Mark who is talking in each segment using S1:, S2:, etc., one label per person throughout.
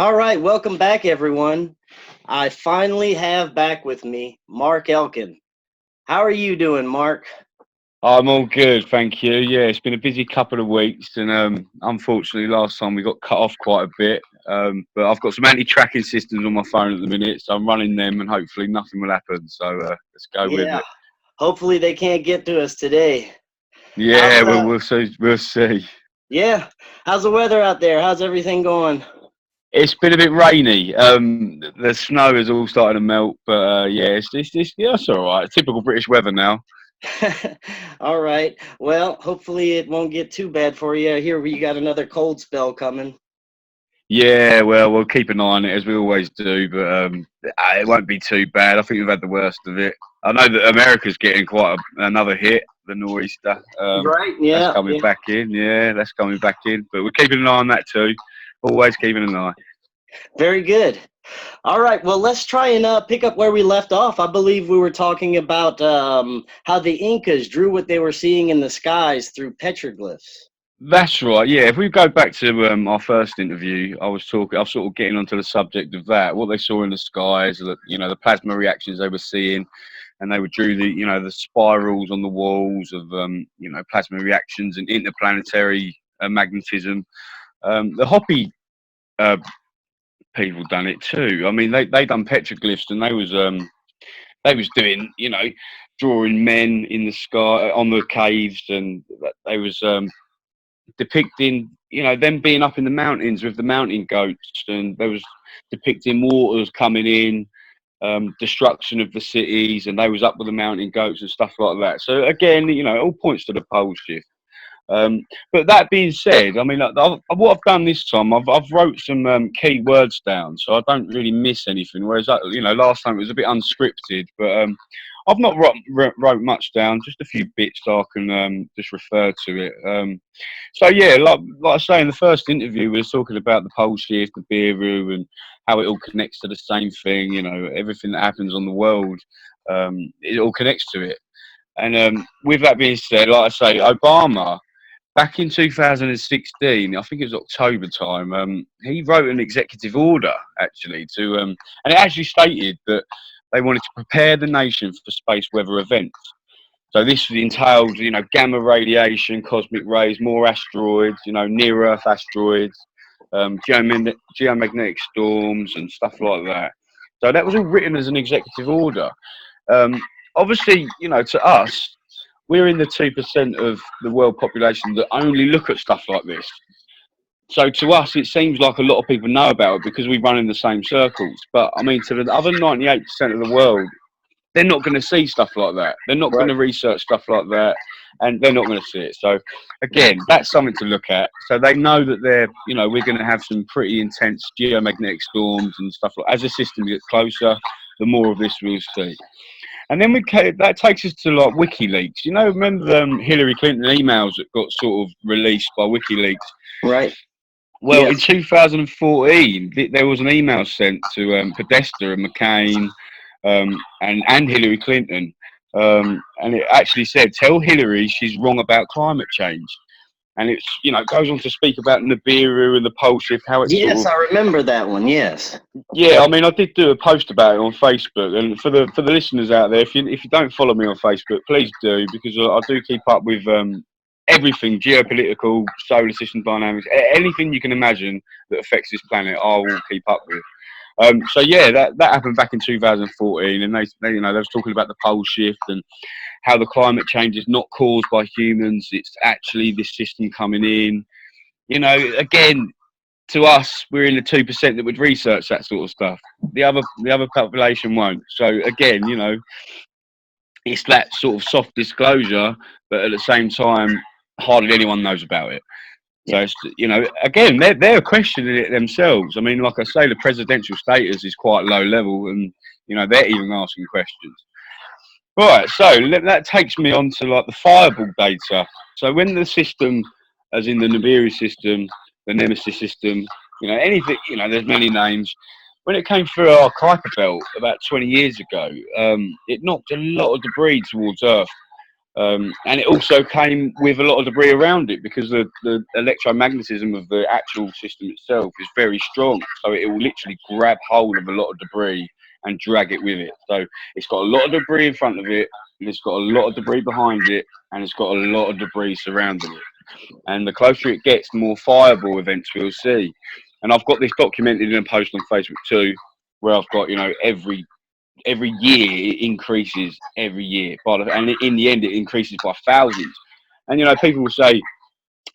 S1: All right, welcome back, everyone. I finally have back with me Mark Elkin. How are you doing, Mark?
S2: I'm all good, thank you. Yeah, it's been a busy couple of weeks, and unfortunately, last time we got cut off quite a bit. But I've got some anti-tracking systems on my phone at the minute, so I'm running them, and hopefully nothing will happen. So let's go with
S1: Yeah,
S2: it.
S1: hopefully they can't get to us today. How's
S2: Yeah, we'll see. We'll see.
S1: yeah, how's the weather out there? How's everything going?
S2: It's been a bit rainy. The snow is all starting to melt, but yeah, yeah, it's all right. Typical British weather now.
S1: All right. Well, hopefully it won't get too bad for you. Here we got another cold spell coming.
S2: Yeah, well, we'll keep an eye on it as we always do, but it won't be too bad. I think we've had the worst of it. I know that America's getting quite another hit, the nor'easter.
S1: Right?
S2: That's
S1: Yeah,
S2: coming
S1: yeah.
S2: back in. Yeah, that's coming back in. But we're keeping an eye on that too. Always keeping an eye.
S1: Very good. All right, well, let's try and pick up where we left off. I believe we were talking about how the Incas drew what they were seeing in the skies through petroglyphs.
S2: That's right. Yeah, if we go back to our first interview, I was sort of getting onto the subject of that, what they saw in the skies, the plasma reactions they were seeing, and they would drew the spirals on the walls of plasma reactions and interplanetary magnetism. The Hopi uh, people done it too. I mean, they done petroglyphs, and they was doing drawing men in the sky on the caves, and they was depicting them being up in the mountains with the mountain goats, and there was depicting waters coming in, destruction of the cities, and they was up with the mountain goats and stuff like that. So again, it all points to the pole shift. Um, but that being said, I mean, what I've done this time, I've wrote some key words down, so I don't really miss anything. Whereas, last time it was a bit unscripted, but I've not wrote much down, just a few bits so I can just refer to it. So yeah, like I say in the first interview, we were talking about the pole shift, the Biru, and how it all connects to the same thing. Everything that happens on the world, it all connects to it. And with that being said, like I say, Obama back in 2016, I think it was October time, he wrote an executive order actually and it actually stated that they wanted to prepare the nation for space weather events. So this entailed, gamma radiation, cosmic rays, more asteroids, near Earth asteroids, geomagnetic storms, and stuff like that. So that was all written as an executive order. Um, Obviously, to us, we're in the 2% of the world population that only look at stuff like this. So to us, it seems like a lot of people know about it because we run in the same circles. But I mean, to the other 98% of the world, they're not going to see stuff like that. They're not going
S1: Right.
S2: to research stuff like that, and they're not going to see it. So again, that's something to look at. So they know that we're going to have some pretty intense geomagnetic storms and stuff like. As the system gets closer, the more of this we'll see. And then that takes us to like WikiLeaks. Remember Hillary Clinton emails that got sort of released by WikiLeaks?
S1: Right.
S2: Well, in
S1: Yes.
S2: 2014, there was an email sent to Podesta and McCain and Hillary Clinton, and it actually said, "Tell Hillary she's wrong about climate change." And it's goes on to speak about Nibiru and the pole shift, how it's sort
S1: Yes,
S2: of.
S1: I remember that one. Yes.
S2: Yeah, I mean, I did do a post about it on Facebook, and for the listeners out there, if you don't follow me on Facebook, please do, because I do keep up with everything geopolitical, solar system dynamics, anything you can imagine that affects this planet. I will keep up with. So yeah, that happened back in 2014, and they was talking about the pole shift and how the climate change is not caused by humans; it's actually this system coming in. Again, to us, we're in the 2% that would research that sort of stuff. The other population won't. So again, it's that sort of soft disclosure, but at the same time, hardly anyone knows about it. So
S1: Yeah.
S2: it's, again, they're questioning it themselves. I mean, like I say, the presidential status is quite low level, and they're even asking questions. Right, so that takes me on to like the fireball data. So when the system, as in the Nibiru system, the Nemesis system, anything, there's many names. When it came through our Kuiper belt about 20 years ago, it knocked a lot of debris towards Earth. And it also came with a lot of debris around it because the electromagnetism of the actual system itself is very strong. So it will literally grab hold of a lot of debris and drag it with it. So it's got a lot of debris in front of it, and it's got a lot of debris behind it, and it's got a lot of debris surrounding it. And the closer it gets, the more fireball events we'll see. And I've got this documented in a post on Facebook too, where I've got, every year it increases every year, and in the end it increases by thousands. And people will say,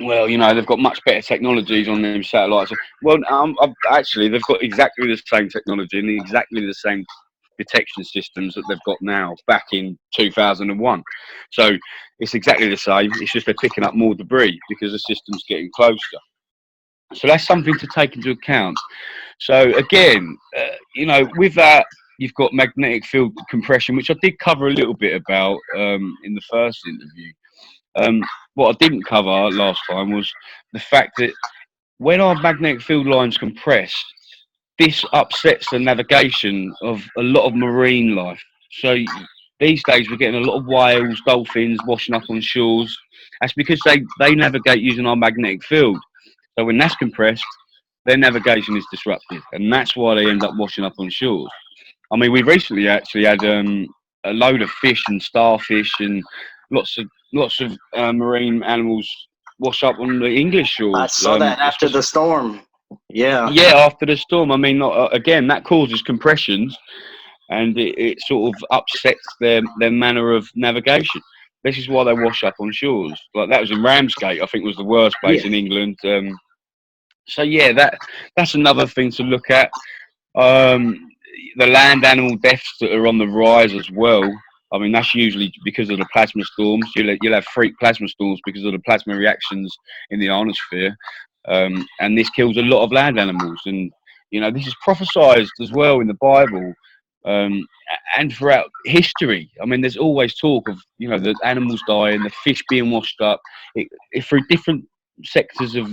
S2: well, they've got much better technologies on them satellites. Well, actually, they've got exactly the same technology and exactly the same detection systems that they've got now back in 2001. So it's exactly the same. It's just they're picking up more debris because the system's getting closer. So that's something to take into account. So again, with that, you've got magnetic field compression, which I did cover a little bit about in the first interview. What I didn't cover last time was the fact that when our magnetic field lines compress, this upsets the navigation of a lot of marine life. So these days we're getting a lot of whales, dolphins washing up on shores. That's because they navigate using our magnetic field. So when that's compressed, their navigation is disrupted, and that's why they end up washing up on shores. I mean, we recently actually had a load of fish and starfish and lots of marine animals wash up on the English shores.
S1: I saw that after the storm. Yeah.
S2: Yeah, after the storm. I mean, again, that causes compressions, and it sort of upsets their manner of navigation. This is why they wash up on shores. Like that was in Ramsgate, I think, was the worst place in England. So yeah, that's another thing to look at. The land animal deaths that are on the rise as well. I mean, that's usually because of the plasma storms. You'll have freak plasma storms because of the plasma reactions in the ionosphere, and this kills a lot of land animals. And this is prophesied as well in the Bible, and throughout history. I mean, there's always talk of the animals dying, the fish being washed up, through different sectors of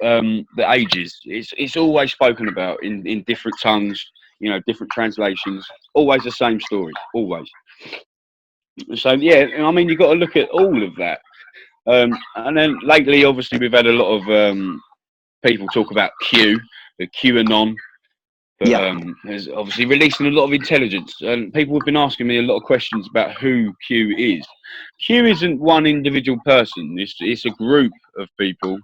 S2: the ages. It's always spoken about in different tongues, different translations. Always the same story, always. So yeah, I mean, you've got to look at all of that. And then lately, obviously, we've had a lot of people talk about the QAnon, that is obviously releasing a lot of intelligence. And people have been asking me a lot of questions about who Q is. Q isn't one individual person. It's a group of people.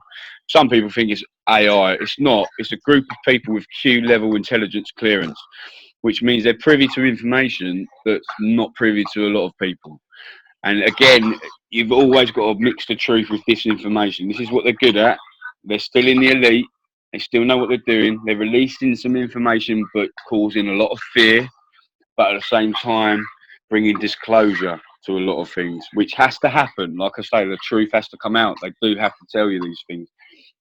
S2: Some people think it's AI. It's not. It's a group of people with Q-level intelligence clearance, which means they're privy to information that's not privy to a lot of people. And again, you've always got to mix the truth with disinformation. This is what they're good at. They're still in the elite. They still know what they're doing. They're releasing some information, but causing a lot of fear, but at the same time, bringing disclosure to a lot of things, which has to happen. Like I say, the truth has to come out. They do have to tell you these things.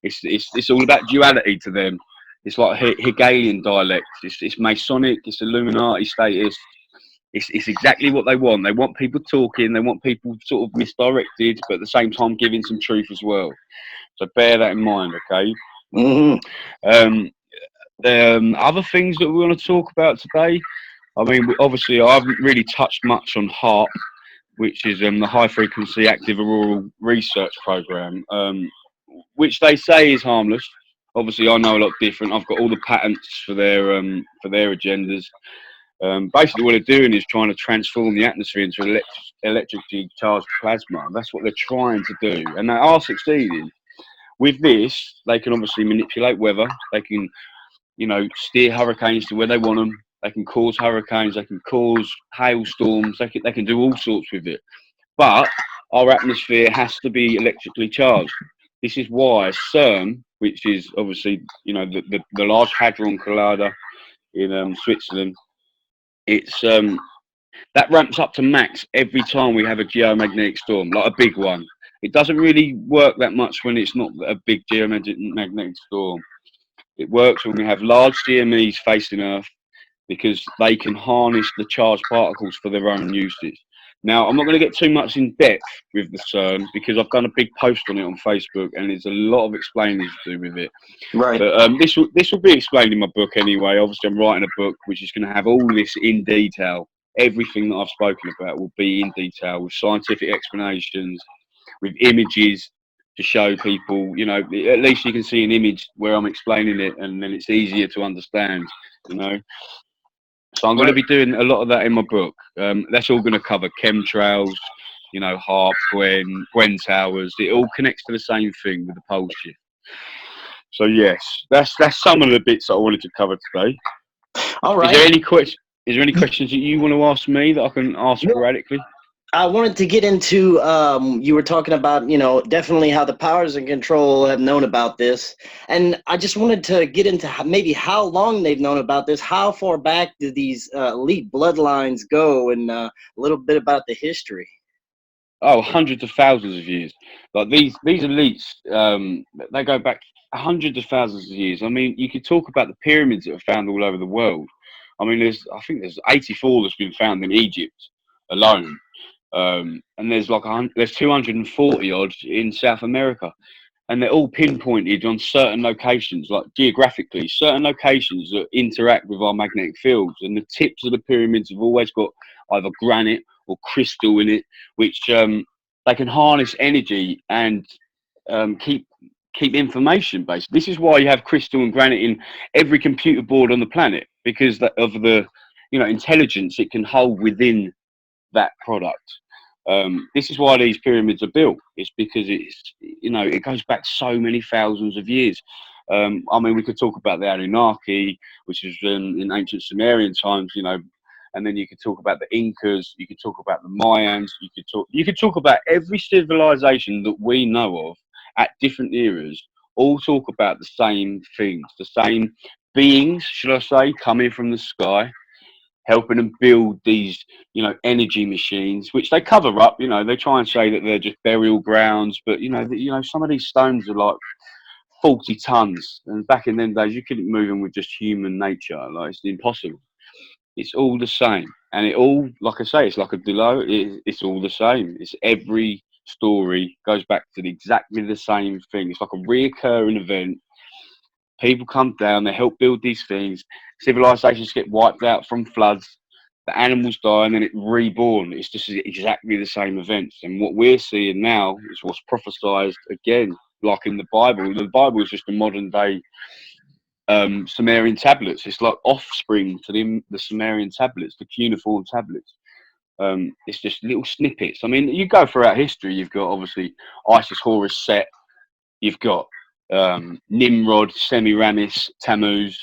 S2: It's all about duality to them. It's like Hegelian dialect. It's Masonic. It's Illuminati status. It's exactly what they want. They want people talking. They want people sort of misdirected, but at the same time giving some truth as well. So bear that in mind, okay?
S1: Mm-hmm.
S2: Other things that we want to talk about today. I mean, obviously, I haven't really touched much on HAARP, which is the High Frequency Active Auroral Research Program, which they say is harmless. Obviously, I know a lot different. I've got all the patents for their agendas. Basically, what they're doing is trying to transform the atmosphere into electrically charged plasma. That's what they're trying to do, and they are succeeding. With this, they can obviously manipulate weather. They can, steer hurricanes to where they want them. They can cause hurricanes. They can cause hailstorms. They can do all sorts with it. But our atmosphere has to be electrically charged. This is why CERN, which is obviously, the Large Hadron Collider in Switzerland, it's that ramps up to max every time we have a geomagnetic storm, like a big one. It doesn't really work that much when it's not a big geomagnetic storm. It works when we have large GMEs facing Earth because they can harness the charged particles for their own uses. Now, I'm not going to get too much in depth with the CERN because I've done a big post on it on Facebook and there's a lot of explaining to do with it.
S1: Right.
S2: But this will be explained in my book anyway. Obviously, I'm writing a book which is going to have all this in detail. everything that I've spoken about will be in detail with scientific explanations, with images to show people, you know, at least you can see an image where I'm explaining it, and then it's easier to understand, you know. So I'm going to
S1: Right.
S2: be doing a lot of that in my book. That's all going to cover chemtrails, you know, HARP, Gwen towers. It all connects to the same thing with the pole shift. So yes, that's some of the bits that I wanted to cover today.
S1: All
S2: Is there
S1: right.
S2: any Is there any questions that you want to ask me that I can ask
S1: No,
S2: sporadically?
S1: I wanted to get into you were talking about, definitely how the powers and control have known about this. And I just wanted to get into maybe how long they've known about this. How far back do these elite bloodlines go, and a little bit about the history.
S2: Oh, hundreds of thousands of years. Like these elites, they go back hundreds of thousands of years. I mean, you could talk about the pyramids that are found all over the world. I mean, I think there's 84 that's been found in Egypt alone, and there's there's 240 odd in South America, and they're all pinpointed on certain locations, like geographically, certain locations that interact with our magnetic fields. And the tips of the pyramids have always got either granite or crystal in it, which they can harness energy and keep information based. This is why you have crystal and granite in every computer board on the planet, because of the intelligence it can hold within that product. This is why these pyramids are built. It's because it goes back so many thousands of years. I mean, we could talk about the Anunnaki, which is in ancient Sumerian times, and then you could talk about the Incas. You could talk about the Mayans. You could talk about every civilization that we know of at different eras. All talk about the same things, the same beings, should I say, coming from the sky, helping them build these, energy machines, which they cover up. They try and say that they're just burial grounds, but some of these stones are like 40 tons, and back in them days, you couldn't move them with just human nature. Like, it's impossible. It's all the same, and it all, like I say, it's like a Delo. It's all the same. It's every story goes back to exactly the same thing. It's like a reoccurring event. People come down, they help build these things. Civilizations get wiped out from floods. The animals die, and then it's reborn. It's just exactly the same events. And what we're seeing now is what's prophesized again, like in the Bible. The Bible is just a modern day Sumerian tablets. It's like offspring to the Sumerian tablets, the cuneiform tablets. It's just little snippets. I mean, you go throughout history. You've got obviously Isis, Horus, Set. You've got Nimrod, Semiramis, Tammuz.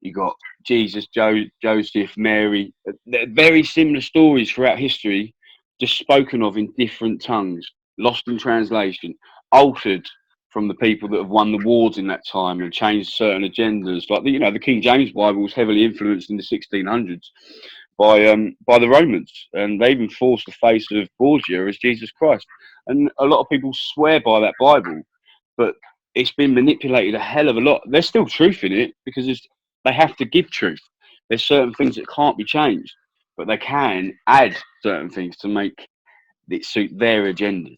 S2: You've got Jesus, Joseph, Mary. They're very similar stories throughout history, just spoken of in different tongues, lost in translation, altered from the people that have won the wars in that time and changed certain agendas. Like the King James Bible was heavily influenced in the 1600s by the Romans, and they even forced the face of Borgia as Jesus Christ. And a lot of people swear by that Bible, but it's been manipulated a hell of a lot. There's still truth in it because they have to give truth. There's certain things that can't be changed, but they can add certain things to make it suit their agendas.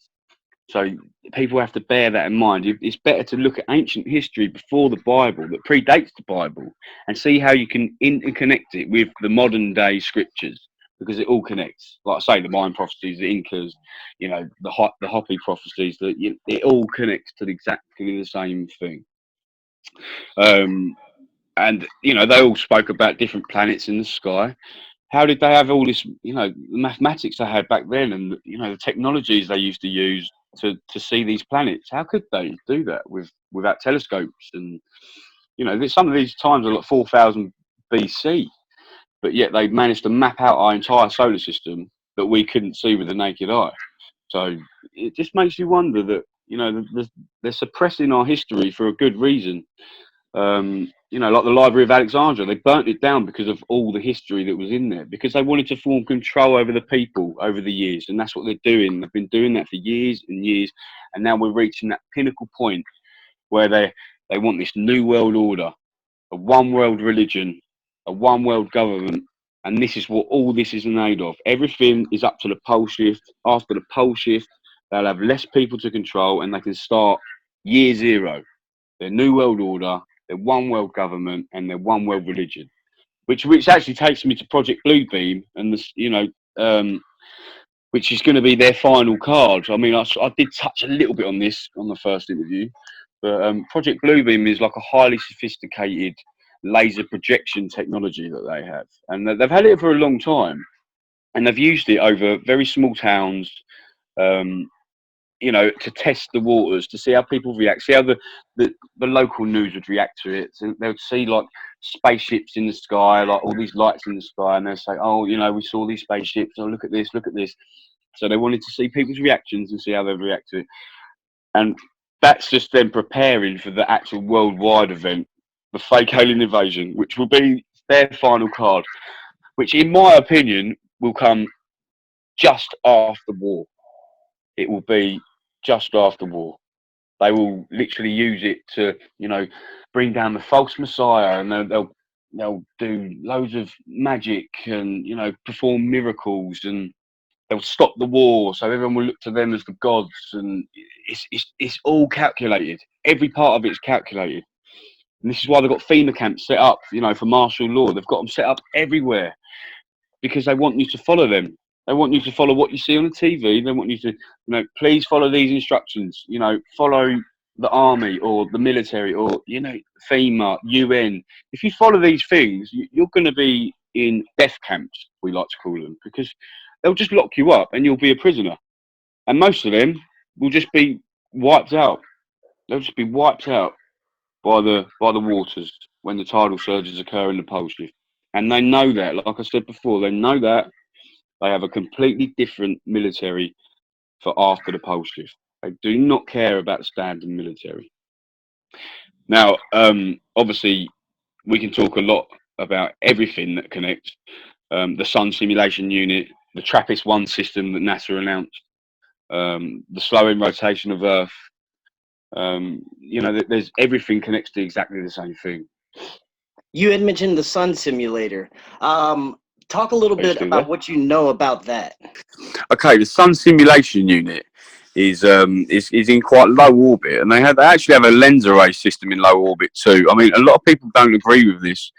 S2: So people have to bear that in mind. It's better to look at ancient history before the Bible, that predates the Bible, and see how you can interconnect it with the modern day scriptures, because it all connects. Like I say, the Mayan prophecies, the Incas, the Hopi prophecies, it all connects to exactly the same thing. Um, and they all spoke about different planets in the sky. How did they have all this, the mathematics they had back then, and the technologies they used to use to see these planets? How could they do that without telescopes? And some of these times are like 4,000 BC, but yet they managed to map out our entire solar system that we couldn't see with the naked eye. So it just makes you wonder that they're suppressing our history for a good reason. Like the Library of Alexandria, they burnt it down because of all the history that was in there, because they wanted to form control over the people over the years, and that's what they're doing. They've been doing that for years and years, and now we're reaching that pinnacle point where they want this new world order, a one world religion, a one world government, and this is what all this is made of. Everything is up to the pole shift. After the pole shift, they'll have less people to control, and they can start year zero, their new world order, their one world government, and their one world religion. which actually takes me to Project Bluebeam, and this, which is going to be their final card. I mean, I did touch a little bit on this on the first interview, but Project Bluebeam is like a highly sophisticated laser projection technology that they have, and they've had it for a long time, and they've used it over very small towns, to test the waters, to see how people react, see how the local news would react to it. So they would see like spaceships in the sky, like all these lights in the sky, and they'd say, oh, we saw these spaceships, oh, look at this, look at this. So they wanted to see people's reactions and see how they'd react to it. And that's just them preparing for the actual worldwide event, the fake alien invasion, which will be their final card, which in my opinion will come just after war. It will be just after war. They will literally use it to, bring down the false messiah, and they'll do loads of magic and, perform miracles, and they'll stop the war, so everyone will look to them as the gods, and it's all calculated. Every part of it is calculated, and this is why they've got FEMA camps set up, for martial law. They've got them set up everywhere because they want you to follow them. They want you to follow what you see on the TV. They want you to, please follow these instructions. Follow the army or the military or, FEMA, UN. If you follow these things, you're going to be in death camps, we like to call them, because they'll just lock you up and you'll be a prisoner. And most of them will just be wiped out. They'll just be wiped out by the waters when the tidal surges occur in the pole shift. And they know that, like I said before, they know that. They have a completely different military for after the pole shift. They do not care about the standard military. Now, obviously, we can talk a lot about everything that connects. The Sun Simulation Unit, the TRAPPIST-1 system that NASA announced, the slowing rotation of Earth. There's everything connects to exactly the same thing.
S1: You had mentioned the Sun Simulator. Talk a little bit about what you know about that.
S2: Okay, the Sun Simulation Unit is in quite low orbit, and they actually have a lens array system in low orbit too. I mean, a lot of people don't agree with this,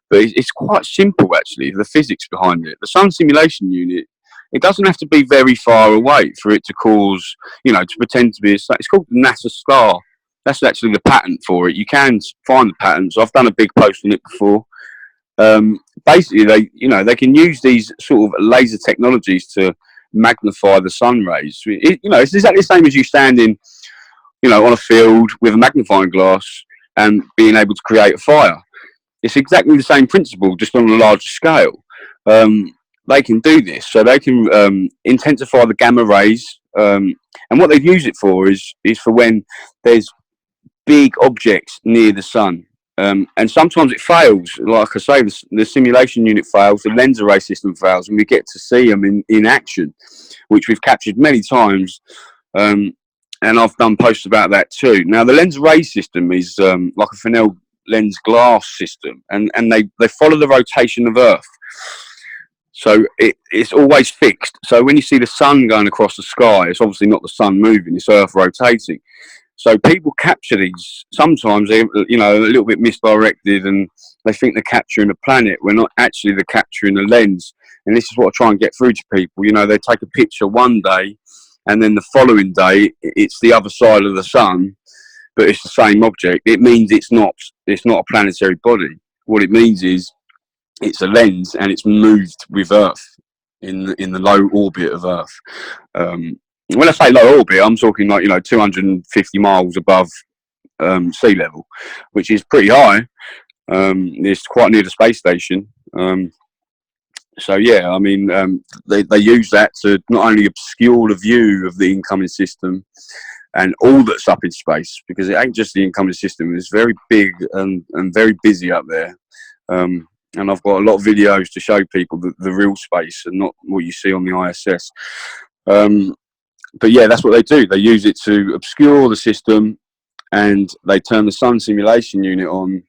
S2: but it's quite simple actually, the physics behind it. The Sun Simulation Unit, it doesn't have to be very far away for it to cause, to pretend to be it's called the NASA star. That's actually the patent for it. You can find the patents. I've done a big post on it before. Basically, they can use these sort of laser technologies to magnify the sun rays. It's exactly the same as you standing, on a field with a magnifying glass and being able to create a fire. It's exactly the same principle, just on a larger scale. They can do this, so they can intensify the gamma rays, and what they've used it for is for when there's big objects near the sun. And sometimes it fails. Like I say, the simulation unit fails, the lens array system fails, and we get to see them in action, which we've captured many times. And I've done posts about that too. Now, the lens array system is like a Fresnel lens glass system, and they follow the rotation of Earth. So it's always fixed. So when you see the sun going across the sky, it's obviously not the sun moving, it's Earth rotating. So people capture these, sometimes they're, a little bit misdirected, and they think they're capturing a planet. We're not actually, they're capturing a lens. And this is what I try and get through to people. They take a picture one day, and then the following day, it's the other side of the sun, but it's the same object. It means it's not a planetary body. What it means is it's a lens, and it's moved with Earth in the low orbit of Earth. When I say low orbit, I'm talking like 250 miles above sea level, which is pretty high. It's quite near the space station. So yeah, I mean, they use that to not only obscure the view of the incoming system and all that's up in space, because it ain't just the incoming system. It's very big and very busy up there. And I've got a lot of videos to show people the real space and not what you see on the ISS. But yeah, that's what they do. They use it to obscure the system, and they turn the Sun Simulation Unit on,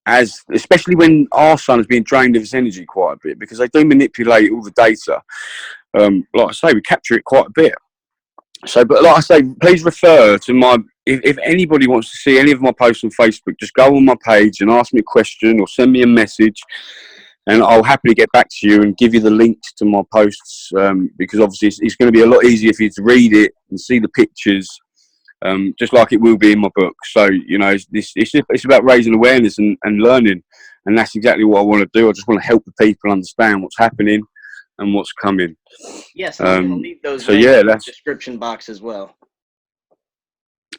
S2: especially when our sun is being drained of its energy quite a bit, because they do manipulate all the data. Like I say, we capture it quite a bit. So, but like I say, please refer to my if anybody wants to see any of my posts on Facebook, just go on my page and ask me a question or send me a message, and I'll happily get back to you and give you the links to my posts, because obviously it's going to be a lot easier for you to read it and see the pictures, just like it will be in my book. So, you know, it's about raising awareness and learning, and that's exactly what I want to do. I just want to help the people understand what's happening and what's coming.
S1: Yes, I'm going to leave those
S2: So
S1: links
S2: yeah,
S1: in the
S2: that's
S1: description box as well.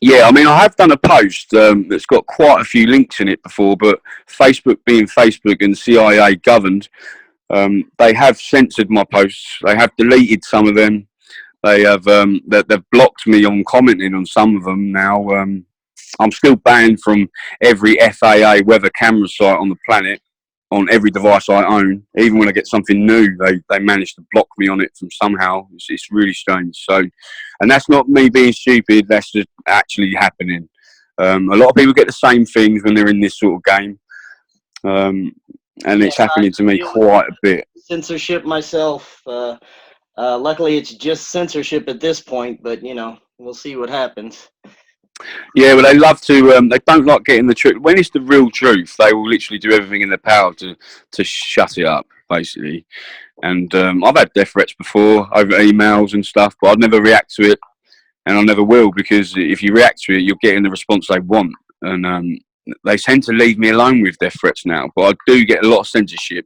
S2: yeah. I mean, I have done a post that's got quite a few links in it before, but Facebook being Facebook and CIA governed, they have censored my posts. They have deleted some of them. They have they've blocked me on commenting on some of them now. I'm still banned from every FAA weather camera site on the planet, on every device I own. Even when I get something new, they manage to block me on it from somehow. It's really strange. So, and that's not me being stupid. That's just actually happening. A lot of people get the same things when they're in this sort of game, and it's happening to me quite a bit.
S1: Censorship myself. Luckily, it's just censorship at this point, but you know, we'll see what happens.
S2: Yeah, well, they love to. They don't like getting the truth. When it's the real truth, they will literally do everything in their power to shut it up, basically. And I've had death threats before over emails and stuff, but I'd never react to it, and I never will, because if you react to it, you're getting the response they want. And they tend to leave me alone with death threats now, but I do get a lot of censorship.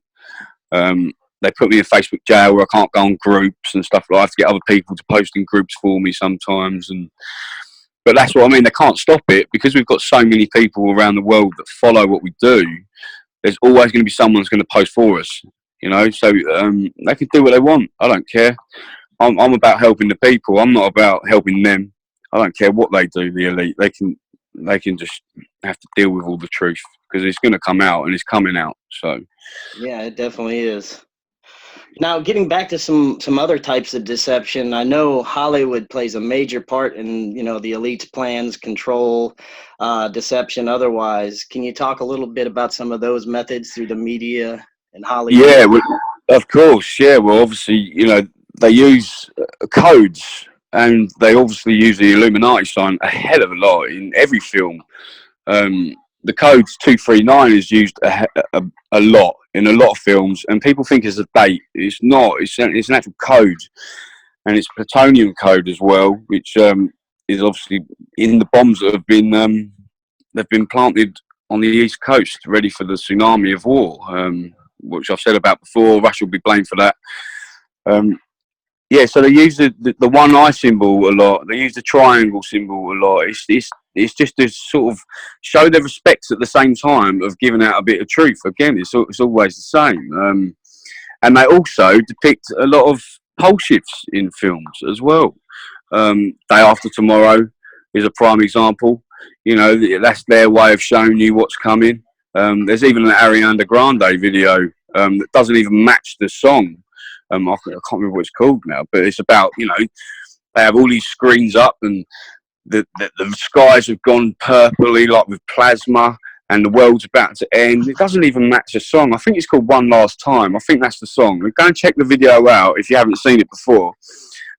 S2: They put me in Facebook jail where I can't go on groups and stuff. I have to get other people to post in groups for me sometimes, but that's what I mean. They can't stop it because we've got so many people around the world that follow what we do. There's always going to be someone who's going to post for us, you know. So they can do what they want. I don't care. I'm about helping the people. I'm not about helping them. I don't care what they do. The elite, they can just have to deal with all the truth, because it's going to come out, and it's coming out. So
S1: yeah, it definitely is. Now, getting back to some other types of deception, I know Hollywood plays a major part in, you know, the elite's plans, control, deception. Otherwise, can you talk a little bit about some of those methods through the media and Hollywood?
S2: yeah, well, of course, yeah. Well, obviously, you know, they use codes, and they obviously use the Illuminati sign a hell of a lot in every film. The code 239 is used a lot in a lot of films, and people think it's a date. It's not. It's an actual code, and it's plutonium code as well, which is obviously in the bombs that have been they've been planted on the East Coast, ready for the tsunami of war, which I've said about before. Russia will be blamed for that. Yeah, so they use the one eye symbol a lot. They use the triangle symbol a lot. It's just to sort of show their respects at the same time of giving out a bit of truth. Again, it's always the same. And they also depict a lot of pole shifts in films as well. Day After Tomorrow is a prime example. You know, that's their way of showing you what's coming. There's even an Ariana Grande video that doesn't even match the song. I can't remember what it's called now, but it's about, you know, they have all these screens up, and the skies have gone purpley, like with plasma, and the world's about to end. It doesn't even match the song. I think it's called One Last Time. I think that's the song. Go and check the video out if you haven't seen it before.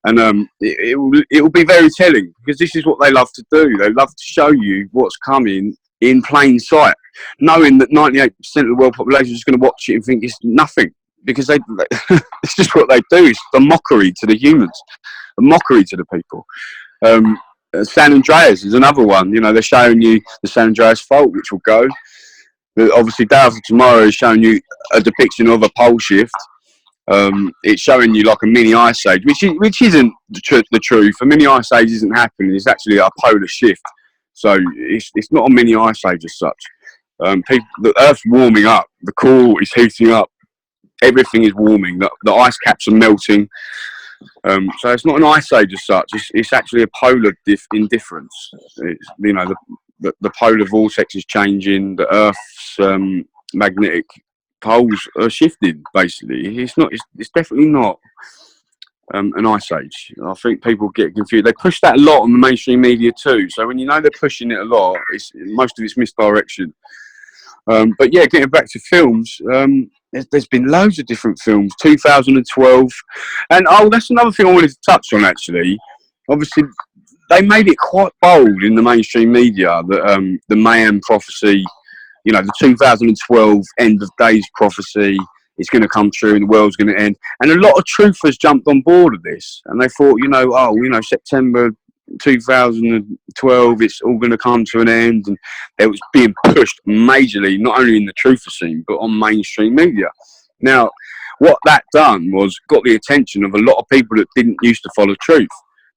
S2: And it will be very telling, because this is what they love to do. They love to show you what's coming in plain sight, knowing that 98% of the world population is going to watch it and think it's nothing. Because it's just what they do. It's the mockery to the humans, a mockery to the people. San Andreas is another one. You know, they're showing you the San Andreas fault, which will go. But obviously, Day After Tomorrow is showing you a depiction of a pole shift. It's showing you like a mini ice age, which isn't the truth. A mini ice age isn't happening. It's actually a polar shift. So it's not a mini ice age as such. The Earth's warming up. The core is heating up. Everything is warming. The ice caps are melting. So it's not an ice age as such. It's actually a polar indifference. It's, you know, the polar vortex is changing. The Earth's magnetic poles are shifting. Basically, it's not. It's definitely not an ice age. I think people get confused. They push that a lot on the mainstream media too. So when you know they're pushing it a lot, most of it's misdirection. But yeah, getting back to films, there's been loads of different films. 2012, and that's another thing I wanted to touch on actually. Obviously, they made it quite bold in the mainstream media that the Mayhem prophecy, you know, the 2012 end of days prophecy is going to come true and the world's going to end. And a lot of truthers jumped on board of this, and they thought, you know, oh, you know, September 2012, it's all going to come to an end, and it was being pushed majorly, not only in the truther scene, but on mainstream media. Now, what that done was got the attention of a lot of people that didn't used to follow truth.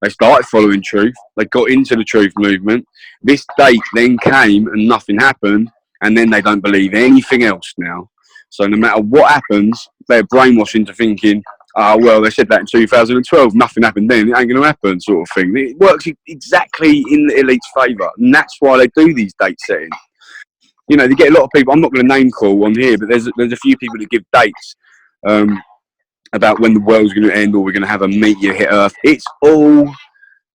S2: They started following truth. They got into the truth movement. This date then came and nothing happened, and then they don't believe anything else now. So no matter what happens, they're brainwashed into thinking, oh, well, they said that in 2012, nothing happened then, it ain't going to happen, sort of thing. It works exactly in the elite's favour, and that's why they do these date settings. You know, they get a lot of people, I'm not going to name call on here, but there's a few people that give dates about when the world's going to end or we're going to have a meteor hit Earth. It's all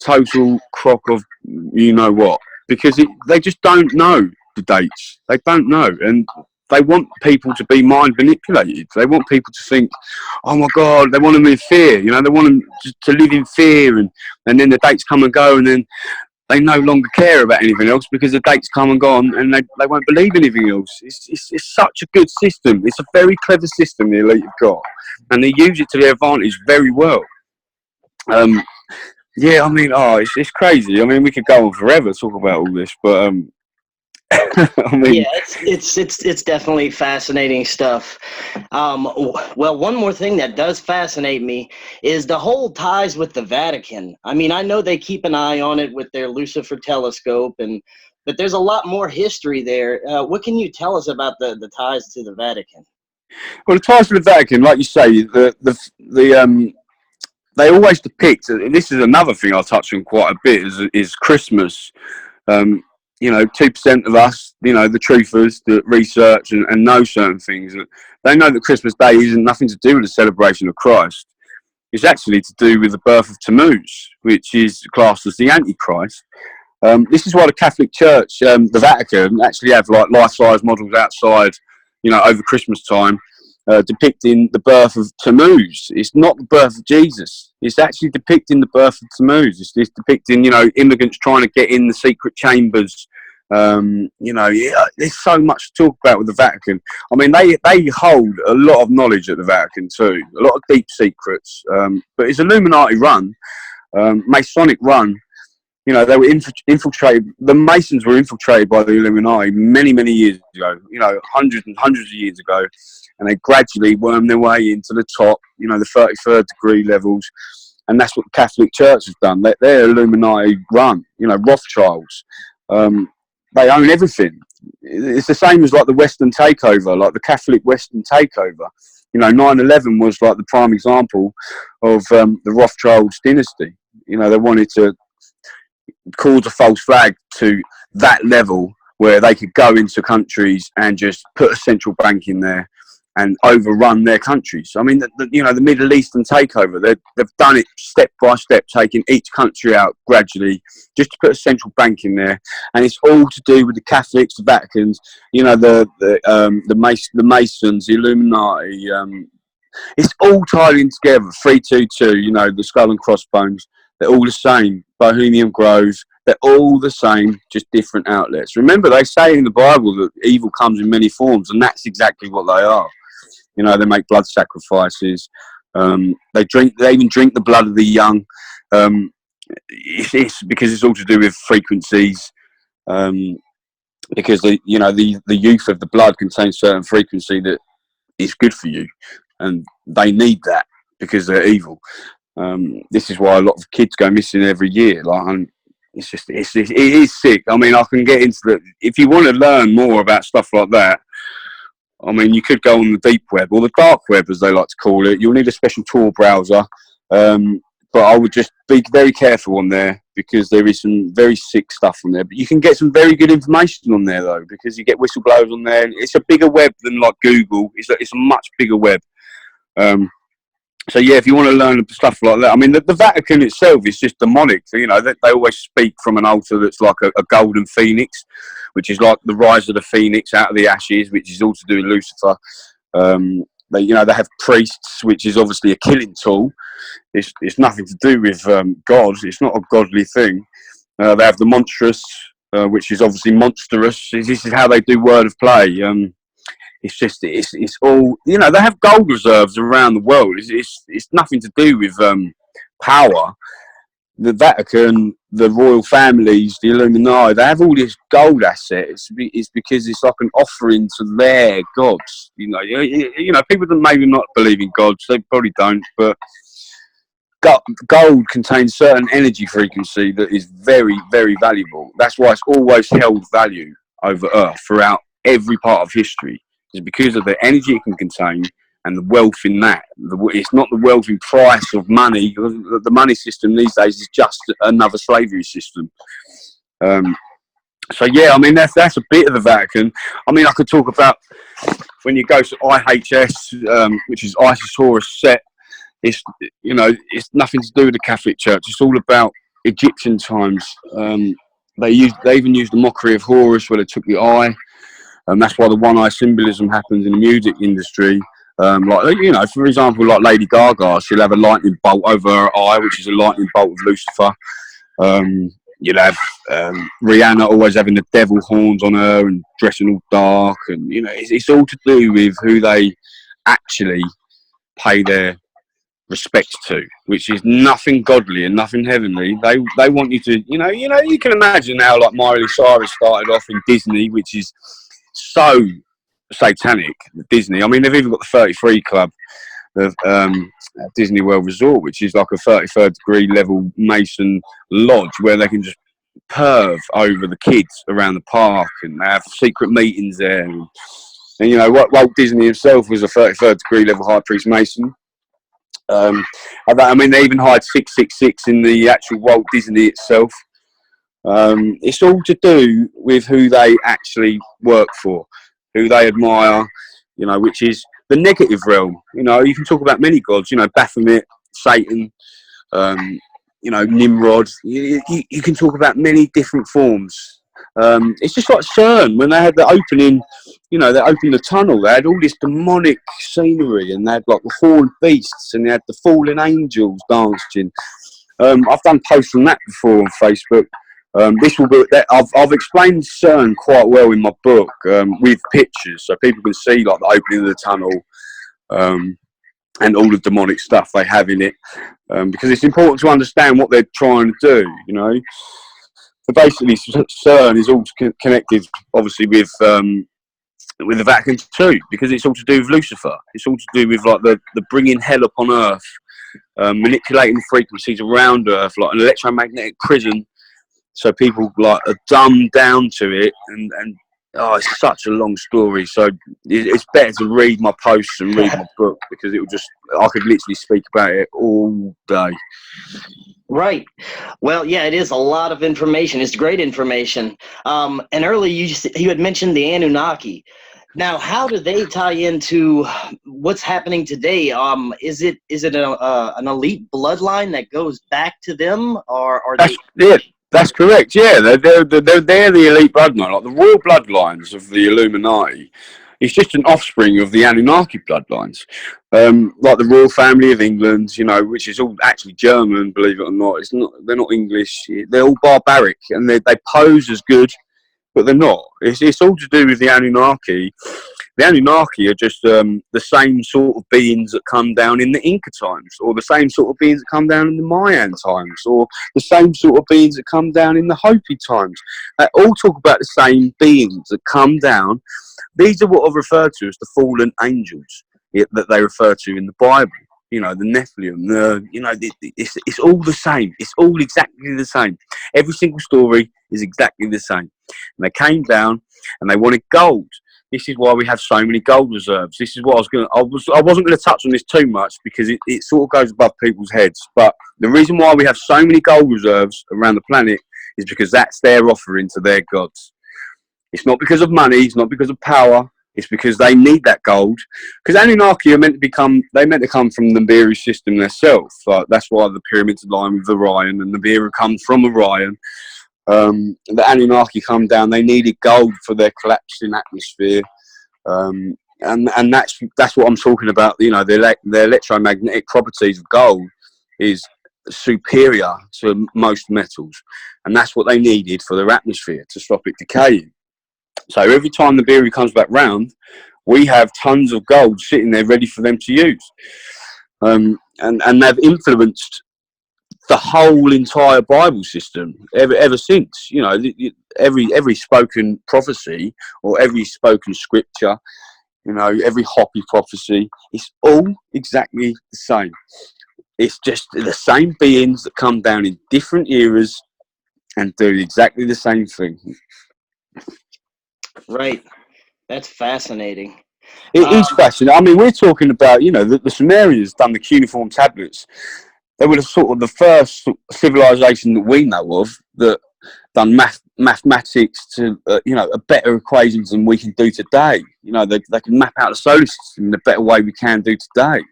S2: total crock of you know what, because they just don't know the dates. They don't know, and they want people to be mind manipulated. They want people to think, oh my God, they want them in fear. You know, they want them to live in fear, and then the dates come and go, and then they no longer care about anything else because the dates come and gone, and they won't believe anything else. It's such a good system. It's a very clever system the elite have got, and they use it to their advantage very well. Yeah, I mean, it's crazy. I mean, we could go on forever talk about all this, but I mean,
S1: yeah, it's definitely fascinating stuff. Well, one more thing that does fascinate me is the whole ties with the Vatican. I mean, I know they keep an eye on it with their Lucifer telescope, but there's a lot more history there. What can you tell us about the ties to the Vatican?
S2: well, the ties to the Vatican, like you say, they always depict. And this is another thing I'll touch on quite a bit. Is Christmas. You know, 2% of us, you know, the truthers that research and know certain things, they know that Christmas Day isn't nothing to do with the celebration of Christ. It's actually to do with the birth of Tammuz, which is classed as the Antichrist. This is why the Catholic Church, the Vatican, actually have like life-size models outside, you know, over Christmas time, depicting the birth of Tammuz. It's not the birth of Jesus. It's actually depicting the birth of Tammuz. It's depicting, you know, immigrants trying to get in the secret chambers. You know, there's so much to talk about with the Vatican. I mean, they hold a lot of knowledge at the Vatican too, a lot of deep secrets. But it's Illuminati run, Masonic run. You know, they were infiltrated. The Masons were infiltrated by the Illuminati many, many years ago. You know, hundreds and hundreds of years ago, and they gradually wormed their way into the top. You know, the 33rd degree levels, and that's what the Catholic Church has done. They're Illuminati run. You know, Rothschilds. They own everything. It's the same as like the Western takeover, like the Catholic Western takeover. You know, 9/11 was like the prime example of the Rothschilds dynasty. You know, they wanted to cause a false flag to that level where they could go into countries and just put a central bank in there and overrun their countries. I mean, you know, the Middle Eastern takeover, they've done it step by step, taking each country out gradually just to put a central bank in there. And it's all to do with the Catholics, the Vaticans, you know, the Masons, the Illuminati. It's all tied in together. 322, you know, the skull and crossbones. They're all the same. Bohemian Grove, they're all the same, just different outlets. Remember, they say in the Bible that evil comes in many forms, and that's exactly what they are. You know, they make blood sacrifices. They even drink the blood of the young. It's because it's all to do with frequencies. Because the youth of the blood contains certain frequency that is good for you, and they need that because they're evil. This is why a lot of kids go missing every year. Like, it is sick. I mean, I can get into the. If you want to learn more about stuff like that, I mean, you could go on the deep web or the dark web, as they like to call it. You'll need a special Tor browser, but I would just be very careful on there because there is some very sick stuff on there. But you can get some very good information on there though, because you get whistleblowers on there. It's a bigger web than like Google. It's a much bigger web. So yeah, if you want to learn stuff like that, I mean, the Vatican itself is just demonic. So, you know, they always speak from an altar that's like a golden phoenix, which is like the rise of the phoenix out of the ashes, which is all to do with Lucifer. they have priests, which is obviously a killing tool. It's nothing to do with God. It's not a godly thing. They have the monstrous, which is obviously monstrous. This is how they do word of play. It's all, they have gold reserves around the world. It's nothing to do with power. The Vatican, the royal families, the Illuminati, they have all this gold assets. It's because it's like an offering to their gods. People that maybe not believe in gods, they probably don't, but gold contains certain energy frequency that is very, very valuable. That's why it's always held value over Earth throughout every part of history. It's because of the energy it can contain and the wealth in that. It's not the wealth in price of money. The money system these days is just another slavery system. So yeah, I mean that's a bit of the Vatican. I mean, I could talk about when you go to IHS, which is Isis Horus Set. It's nothing to do with the Catholic Church. It's all about Egyptian times. They even used the mockery of Horus where they took the eye. That's why the one-eye symbolism happens in the music industry. For example, like Lady Gaga, she'll have a lightning bolt over her eye, which is a lightning bolt of Lucifer. You'll have Rihanna always having the devil horns on her and dressing all dark, and it's all to do with who they actually pay their respect to, which is nothing godly and nothing heavenly. They want you to, you can imagine how like Miley Cyrus started off in Disney, which is so satanic. Disney, I mean, they've even got the 33 Club of Disney World Resort, which is like a 33rd degree level Mason lodge where they can just perv over the kids around the park and have secret meetings there. And Walt Disney himself was a 33rd degree level high priest Mason. I mean, they even hired 666 in the actual Walt Disney itself. It's all to do with who they actually work for, who they admire, which is the negative realm. You can talk about many gods, Baphomet, Satan, Nimrod. You can talk about many different forms. It's just like CERN when they had the opening, they opened the tunnel. They had all this demonic scenery, and they had like the horned beasts, and they had the fallen angels dancing. I've done posts on that before on Facebook. This will be. I've explained CERN quite well in my book with pictures, so people can see like the opening of the tunnel and all the demonic stuff they have in it, because it's important to understand what they're trying to do. So basically, CERN is all connected, obviously, with the Vatican too, because it's all to do with Lucifer. It's all to do with like the bringing hell upon Earth, manipulating the frequencies around Earth, like an electromagnetic prison. So people like are dumbed down to it, and it's such a long story. So it's better to read my posts and read my book, because I could literally speak about it all day.
S1: Right. Well, yeah, it is a lot of information. It's great information. And earlier you had mentioned the Anunnaki. Now, how do they tie into what's happening today? Is it an elite bloodline that goes back to them, or are they?
S2: Yeah, that's correct. Yeah, they're the elite bloodline, like the royal bloodlines of the Illuminati. It's just an offspring of the Anunnaki bloodlines, like the royal family of England, which is all actually German, believe it or not. They're not English. They're all barbaric, and they pose as good, but they're not. It's all to do with the Anunnaki. The Anunnaki are just the same sort of beings that come down in the Inca times, or the same sort of beings that come down in the Mayan times, or the same sort of beings that come down in the Hopi times. They all talk about the same beings that come down. These are what are referred to as the fallen angels that they refer to in the Bible. The Nephilim. It's all the same. It's all exactly the same. Every single story is exactly the same. And they came down and they wanted gold. This is why we have so many gold reserves. This is what I wasn't going to touch on this too much, because it sort of goes above people's heads. But the reason why we have so many gold reserves around the planet is because that's their offering to their gods. It's not because of money. It's not because of power. It's because they need that gold. Because Anunnaki are meant to come from the Nibiru system themselves. Like, that's why the pyramids align with Orion, and Nibiru comes from Orion. The Anunnaki come down. They needed gold for their collapsing atmosphere. and that's what I'm talking about. You know, the electromagnetic properties of gold is superior to most metals, and that's what they needed for their atmosphere to stop it decaying. So every time the beery comes back round, we have tons of gold sitting there ready for them to use, and they've influenced the whole entire Bible system ever since. You know, every spoken prophecy or every spoken scripture, you know, every Hopi prophecy, it's all exactly the same. It's just the same beings that come down in different eras and do exactly the same thing.
S1: Right. That's fascinating.
S2: It is
S1: Um,
S2: fascinating. I mean, we're talking about, you know, the Sumerians done the cuneiform tablets. They were sort of the first civilization that we know of that done mathematics to, you know, better equations than we can do today. You know, they can map out the solar system in a better way we can do today.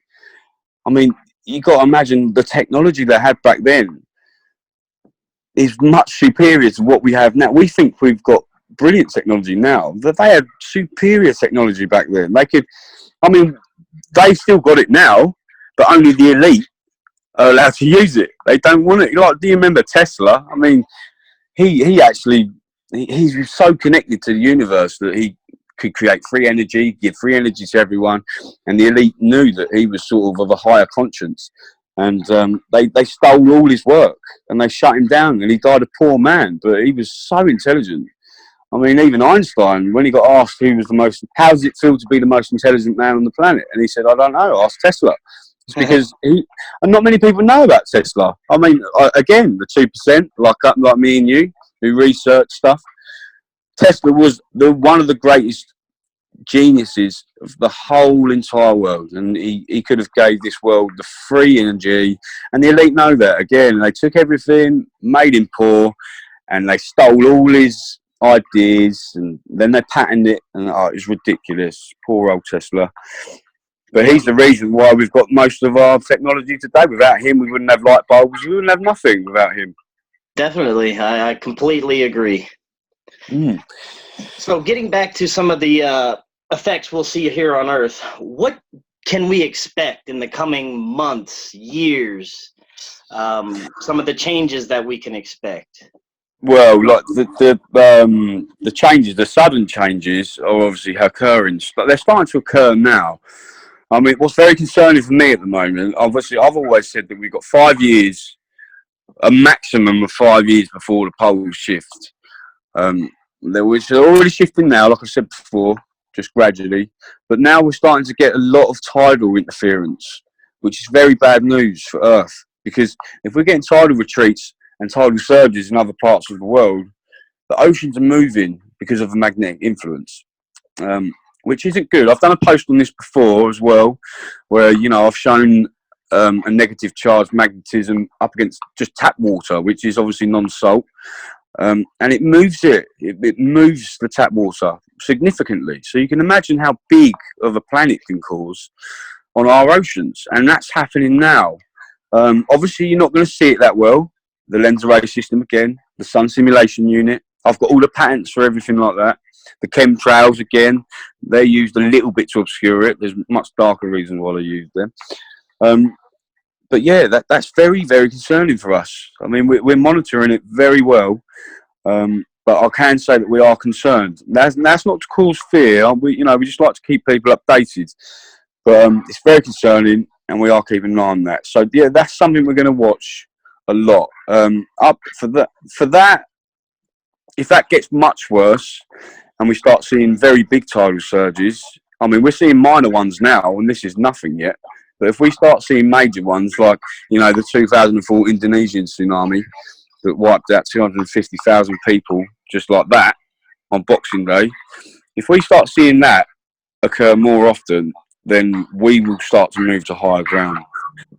S2: I mean, you got to imagine the technology they had back then is much superior to what we have now. We think we've got brilliant technology now, but they had superior technology back then. They could, I mean, they've still got it now, but only the elite are allowed to use it. They don't want it. Like, do you remember Tesla? I mean, he actually he's so connected to the universe that he could create free energy, give free energy to everyone, and the elite knew that he was sort of a higher conscience, and they stole all his work and they shut him down, and he died a poor man, but he was so intelligent. I mean, even Einstein, when he got asked who was the most, how does it feel to be the most intelligent man on the planet? And he said, I don't know, ask Tesla. It's because and not many people know about Tesla. I mean, again, the 2%, like me and you, who research stuff. Tesla was one of the greatest geniuses of the whole entire world, and he could have gave this world the free energy, and the elite know that. Again, they took everything, made him poor, and they stole all his ideas, and then they patented it, and it's ridiculous. Poor old Tesla. But he's the reason why we've got most of our technology today. Without him, we wouldn't have light bulbs. We wouldn't have nothing without him.
S1: Definitely. I completely agree.
S2: Mm.
S1: So, getting back to some of the effects we'll see here on Earth, what can we expect in the coming months, years? Some of the changes that we can expect.
S2: Well, like the changes, the sudden changes are obviously occurring, but they're starting to occur now. I mean, what's very concerning for me at the moment, obviously, I've always said that we've got 5 years, a maximum of 5 years before the poles shift. Which are already shifting now, like I said before, just gradually. But now we're starting to get a lot of tidal interference, which is very bad news for Earth. Because if we're getting tidal retreats and tidal surges in other parts of the world, the oceans are moving because of the magnetic influence, which isn't good. I've done a post on this before as well, where, you know, I've shown a negative charge magnetism up against just tap water, which is obviously non-salt. And it moves it moves the tap water significantly. So you can imagine how big of a planet can cause on our oceans. And that's happening now. Obviously, you're not going to see it that well. The lens array system again, the sun simulation unit. I've got all the patents for everything like that. The chemtrails again, they're used a little bit to obscure it. There's much darker reasons why they use them. But yeah, that's very, very concerning for us. I mean, we're monitoring it very well, but I can say that we are concerned. That's not to cause fear. We just like to keep people updated. But it's very concerning, and we are keeping an eye on that. So yeah, that's something we're going to watch a lot. Up for that, if that gets much worse, and we start seeing very big tidal surges. I mean, we're seeing minor ones now, and this is nothing yet. But if we start seeing major ones, like, you know, the 2004 Indonesian tsunami that wiped out 250,000 people just like that on Boxing Day, if we start seeing that occur more often, then we will start to move to higher ground.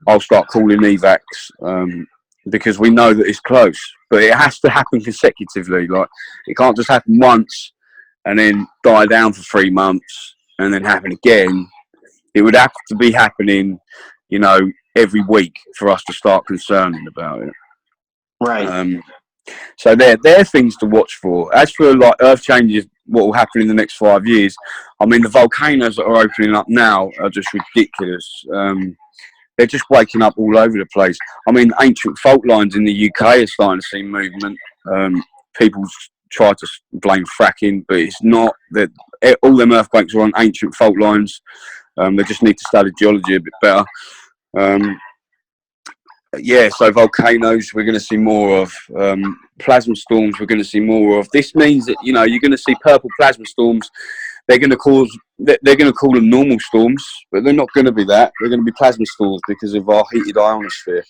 S2: I'll start calling evacs because we know that it's close. But it has to happen consecutively. Like, it can't just happen once and then die down for 3 months and then happen again. It would have to be happening, you know, every week for us to start concerning about it.
S1: Right.
S2: So they're things to watch for. As for like Earth changes what will happen in the next 5 years. I mean, the volcanoes that are opening up now are just ridiculous. They're just waking up all over the place. I mean, ancient fault lines in the UK are starting to see movement. People try to blame fracking, but it's not. That all them earthquakes are on ancient fault lines. They just need to study geology a bit better. Yeah, so volcanoes we're going to see more of. Plasma storms we're going to see more of. This means that, you know, you're going to see purple plasma storms. They're going to call them normal storms, but they're not going to be that. They're going to be plasma storms because of our heated ionosphere.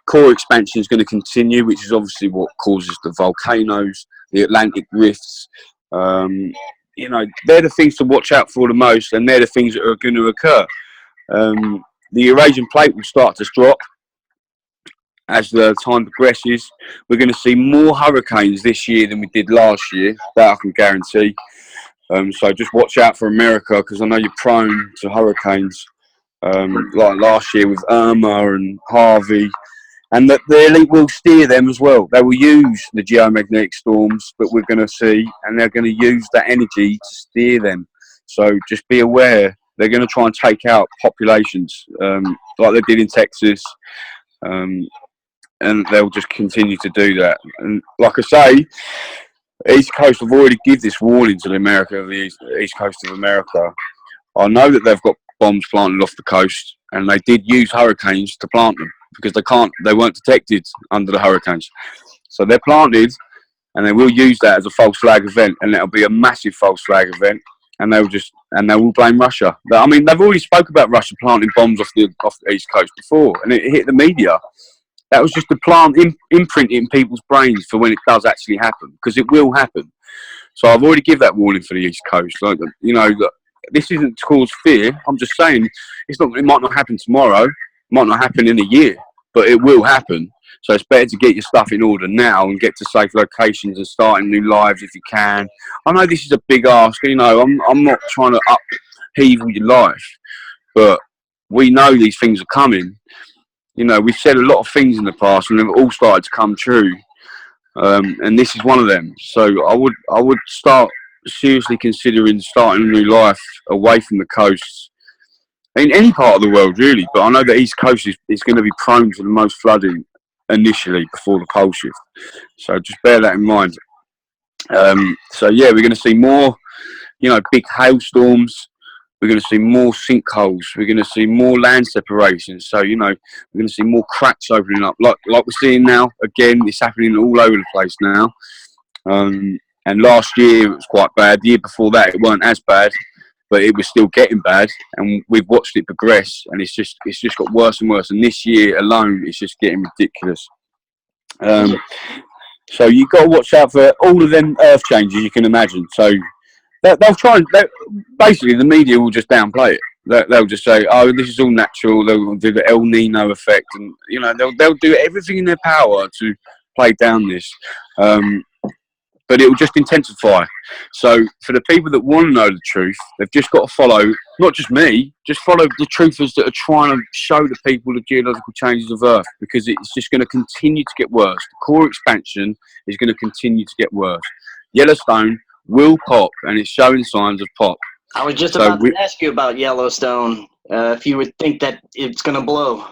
S2: Core expansion is going to continue, which is obviously what causes the volcanoes, the Atlantic rifts. You know, they're the things to watch out for the most, and they're the things that are going to occur. The Eurasian plate will start to drop as the time progresses. We're going to see more hurricanes this year than we did last year. That I can guarantee. So just watch out for America, because I know you're prone to hurricanes, like last year with Irma and Harvey. And that the elite will steer them as well. They will use the geomagnetic storms that we're going to see, and they're going to use that energy to steer them. So just be aware. They're going to try and take out populations, like they did in Texas, and they'll just continue to do that. And like I say, East Coast have already given this warning to the East Coast of America. I know that they've got bombs planted off the coast, and they did use hurricanes to plant them, because they weren't detected under the hurricanes. So they're planted, and they will use that as a false flag event, and it'll be a massive false flag event, and they will blame Russia. I mean, they've already spoke about Russia planting bombs off the East Coast before, and it hit the media. That was just to plant imprint in people's brains for when it does actually happen, because it will happen. So I've already given that warning for the East Coast. Like, you know, this isn't to cause fear. I'm just saying it might not happen tomorrow, might not happen in a year, but it will happen. So it's better to get your stuff in order now and get to safe locations and starting new lives if you can. I know this is a big ask. You know, I'm not trying to upheaval your life, but we know these things are coming. You know, we've said a lot of things in the past, and they've all started to come true. And this is one of them. So I would start seriously considering starting a new life away from the coasts, in any part of the world really. But I know the East Coast is going to be prone to the most flooding initially before the pole shift. So just bear that in mind. So yeah, we're going to see more, you know, big hailstorms. We're going to see more sinkholes. We're going to see more land separations. So, you know, we're going to see more cracks opening up, like we're seeing now. Again, it's happening all over the place now. And last year it was quite bad. The year before that it weren't as bad, but it was still getting bad. And we've watched it progress, and it's just got worse and worse. And this year alone, it's just getting ridiculous. So you've got to watch out for all of them earth changes you can imagine. So they'll try and basically the media will just downplay it. They'll just say, "Oh, this is all natural." They'll do the El Nino effect, and you know they'll do everything in their power to play down this. But it will just intensify. So for the people that want to know the truth, they've just got to follow, not just me, just follow the truthers that are trying to show the people the geological changes of Earth, because it's just going to continue to get worse. The core expansion is going to continue to get worse. Yellowstone will pop, and it's showing signs of pop.
S1: I was just about to ask you about Yellowstone, if you would think that it's going to blow.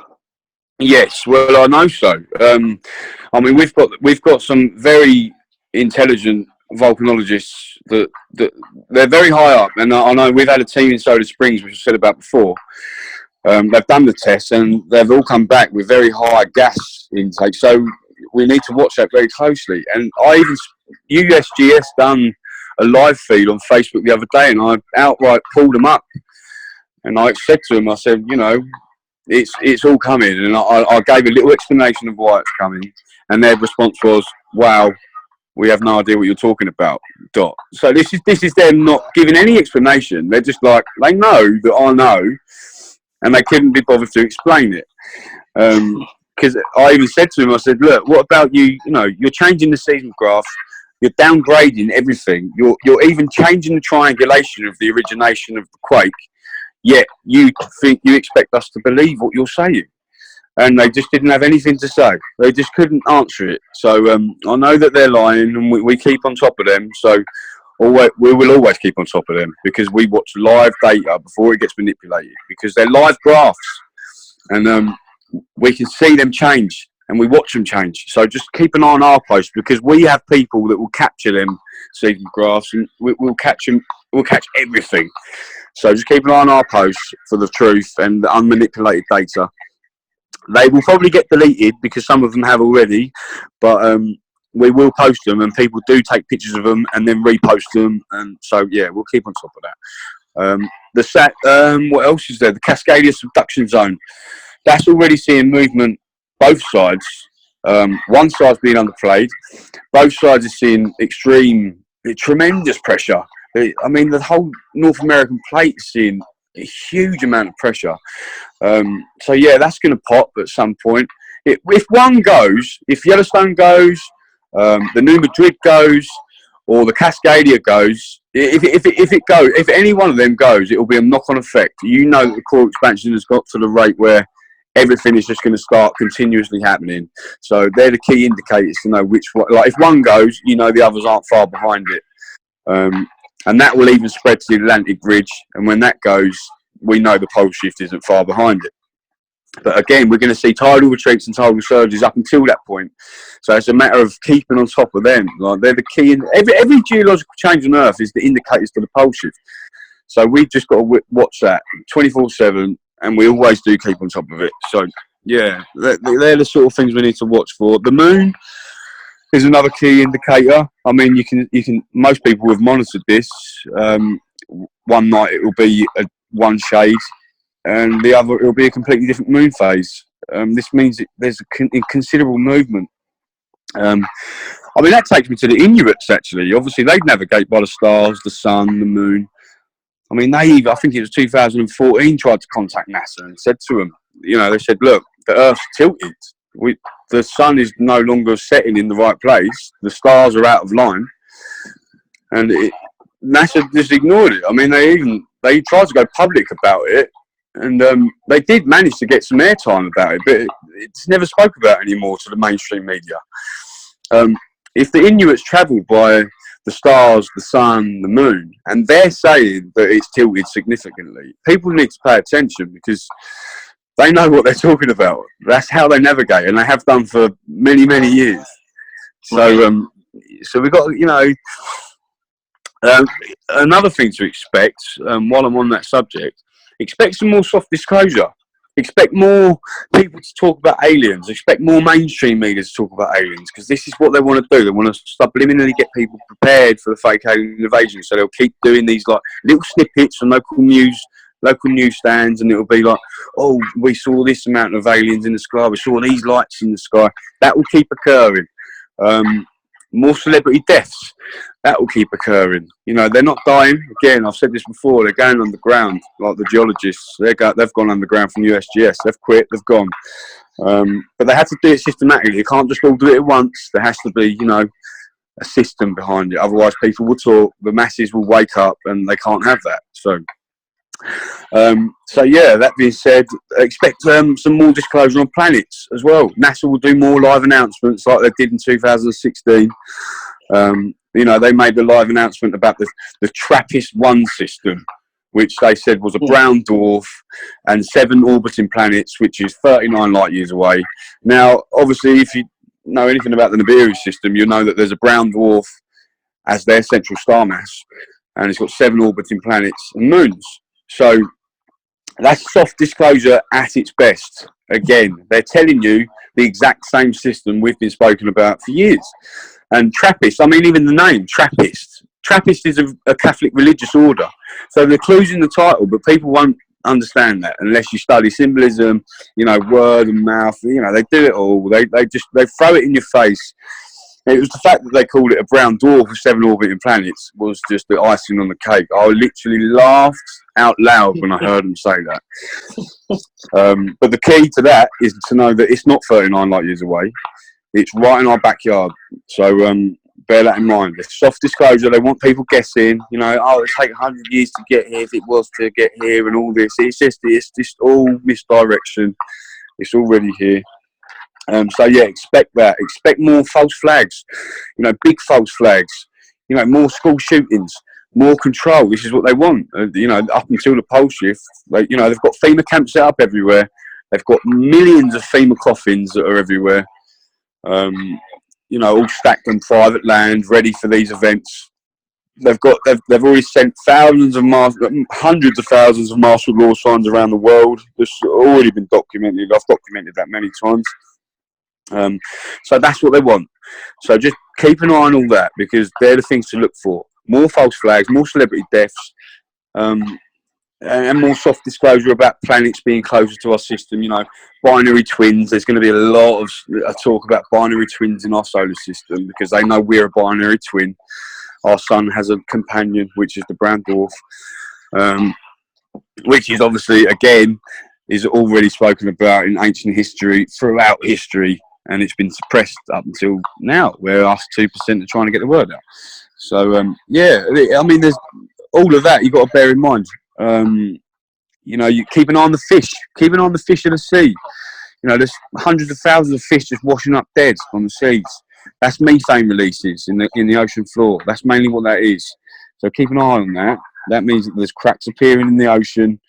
S2: Yes, well, I know so. I mean, we've got some very intelligent volcanologists that they're very high up, and I know we've had a team in Soda Springs, which I said about before. They've done the tests, and they've all come back with very high gas intake. So we need to watch that very closely. And USGS done a live feed on Facebook the other day, and I outright pulled them up, and I said to them, I said, you know, it's all coming, and I gave a little explanation of why it's coming, and their response was, "Wow, we have no idea what you're talking about." So this is them not giving any explanation. They're just like, they know that I know, and they couldn't be bothered to explain it. Because I even said to them, I said, "Look, what about you? You know, you're changing the seismograph. You're downgrading everything. You're even changing the triangulation of the origination of the quake. Yet you expect us to believe what you're saying." And they just didn't have anything to say. They just couldn't answer it. So I know that they're lying, and we keep on top of them. So we will always keep on top of them, because we watch live data before it gets manipulated, because they're live graphs, and we can see them change and we watch them change. So just keep an eye on our posts, because we have people that will capture them sequence graphs, and we'll catch them. We'll catch everything. So just keep an eye on our posts for the truth and the unmanipulated data. They will probably get deleted, because some of them have already, but we will post them, and people do take pictures of them and then repost them, and so yeah, we'll keep on top of that. What else is there? The Cascadia subduction zone. That's already seeing movement both sides. One side's being underplayed. Both sides are seeing tremendous pressure. I mean, the whole North American plate is seeing a huge amount of pressure. So yeah, that's going to pop at some point. If one goes, if Yellowstone goes, the New Madrid goes, or the Cascadia goes, if any one of them goes, it will be a knock-on effect. You know that the core expansion has got to the rate where everything is just going to start continuously happening. So they're the key indicators to know which one. Like if one goes, you know the others aren't far behind it, and that will even spread to the Atlantic Ridge. And when that goes, we know the pole shift isn't far behind it. But again, we're going to see tidal retreats and tidal surges up until that point. So it's a matter of keeping on top of them. Like they're the key. Every geological change on Earth is the indicators to the pole shift. So we've just got to watch that 24/7, and we always do keep on top of it. So yeah, they're the sort of things we need to watch for. The moon is another key indicator. I mean, you can. Most people have monitored this. One night it will be one shade, and the other it will be a completely different moon phase. This means there's a considerable movement. I mean, that takes me to the Inuits. Actually, obviously they navigate by the stars, the sun, the moon. I mean, I think it was 2014, tried to contact NASA and said to them, they said, look, the Earth's tilted. The sun is no longer setting in the right place. The stars are out of line. And NASA just ignored it. I mean, they tried to go public about it. And they did manage to get some airtime about it, but it's never spoke about anymore to the mainstream media. If the Inuits travel by the stars, the sun, the moon, and they're saying that it's tilted significantly, people need to pay attention, because they know what they're talking about. That's how they navigate, and they have done for many, many years. So, so we've got, another thing to expect, while I'm on that subject, expect some more soft disclosure. Expect more people to talk about aliens. Expect more mainstream media to talk about aliens, because this is what they want to do. They want to subliminally get people prepared for the fake alien invasion. So they'll keep doing these like little snippets from local newsstands, and it'll be like, oh, we saw this amount of aliens in the sky. We saw these lights in the sky. That will keep occurring. More celebrity deaths. That will keep occurring. They're not dying. Again, I've said this before. They're going underground, like the geologists. They've gone underground from USGS. They've quit. They've gone. But they have to do it systematically. You can't just all do it at once. There has to be, a system behind it. Otherwise, people will talk. The masses will wake up, and they can't have that. So yeah, that being said, expect some more disclosure on planets as well. NASA will do more live announcements like they did in 2016. They made a live announcement about the TRAPPIST-1 system, which they said was a brown dwarf and 7 orbiting planets, which is 39 light years away. Now, obviously, if you know anything about the Nibiru system, you'll know that there's a brown dwarf as their central star mass, and it's got 7 orbiting planets and moons. So that's soft disclosure at its best. Again, they're telling you the exact same system we've been spoken about for years. And Trappist, I mean, even the name, Trappist. Trappist is a Catholic religious order. So the clue's in the title, but people won't understand that unless you study symbolism, word and mouth. They do it all. They throw it in your face. It was the fact that they called it a brown dwarf with 7 orbiting planets was just the icing on the cake. I literally laughed out loud when I heard them say that. But the key to that is to know that it's not 39 light years away. It's right in our backyard. So bear that in mind. It's soft disclosure. They want people guessing. It'll take 100 years to get here if it was to get here and all this. It's just all misdirection. It's already here. So yeah, expect that. Expect more false flags. Big false flags. You know, more school shootings, more control. This is what they want. You know, up until the pole shift, you know, they've got FEMA camps set up everywhere. They've got millions of FEMA coffins that are everywhere. You know, all stacked on private land, ready for these events. They've already sent hundreds of thousands of martial law signs around the world. This has already been documented. I've documented that many times. So that's what they want. So just keep an eye on all that, because they're the things to look for. More false flags, more celebrity deaths, and more soft disclosure about planets being closer to our system. You know, binary twins. There's going to be a lot of talk about binary twins in our solar system, because they know we're a binary twin. Our sun has a companion, which is the brown dwarf, which is obviously, again, is already spoken about in ancient history, throughout history, and it's been suppressed up until now, where us 2% are trying to get the word out. So, yeah, I mean, there's all of that you've got to bear in mind. You know, you keep an eye on the fish. Keep an eye on the fish in the sea. You know, there's hundreds of thousands of fish just washing up dead on the seas. That's methane releases in the ocean floor. That's mainly what that is. So keep an eye on that. That means that there's cracks appearing in the ocean,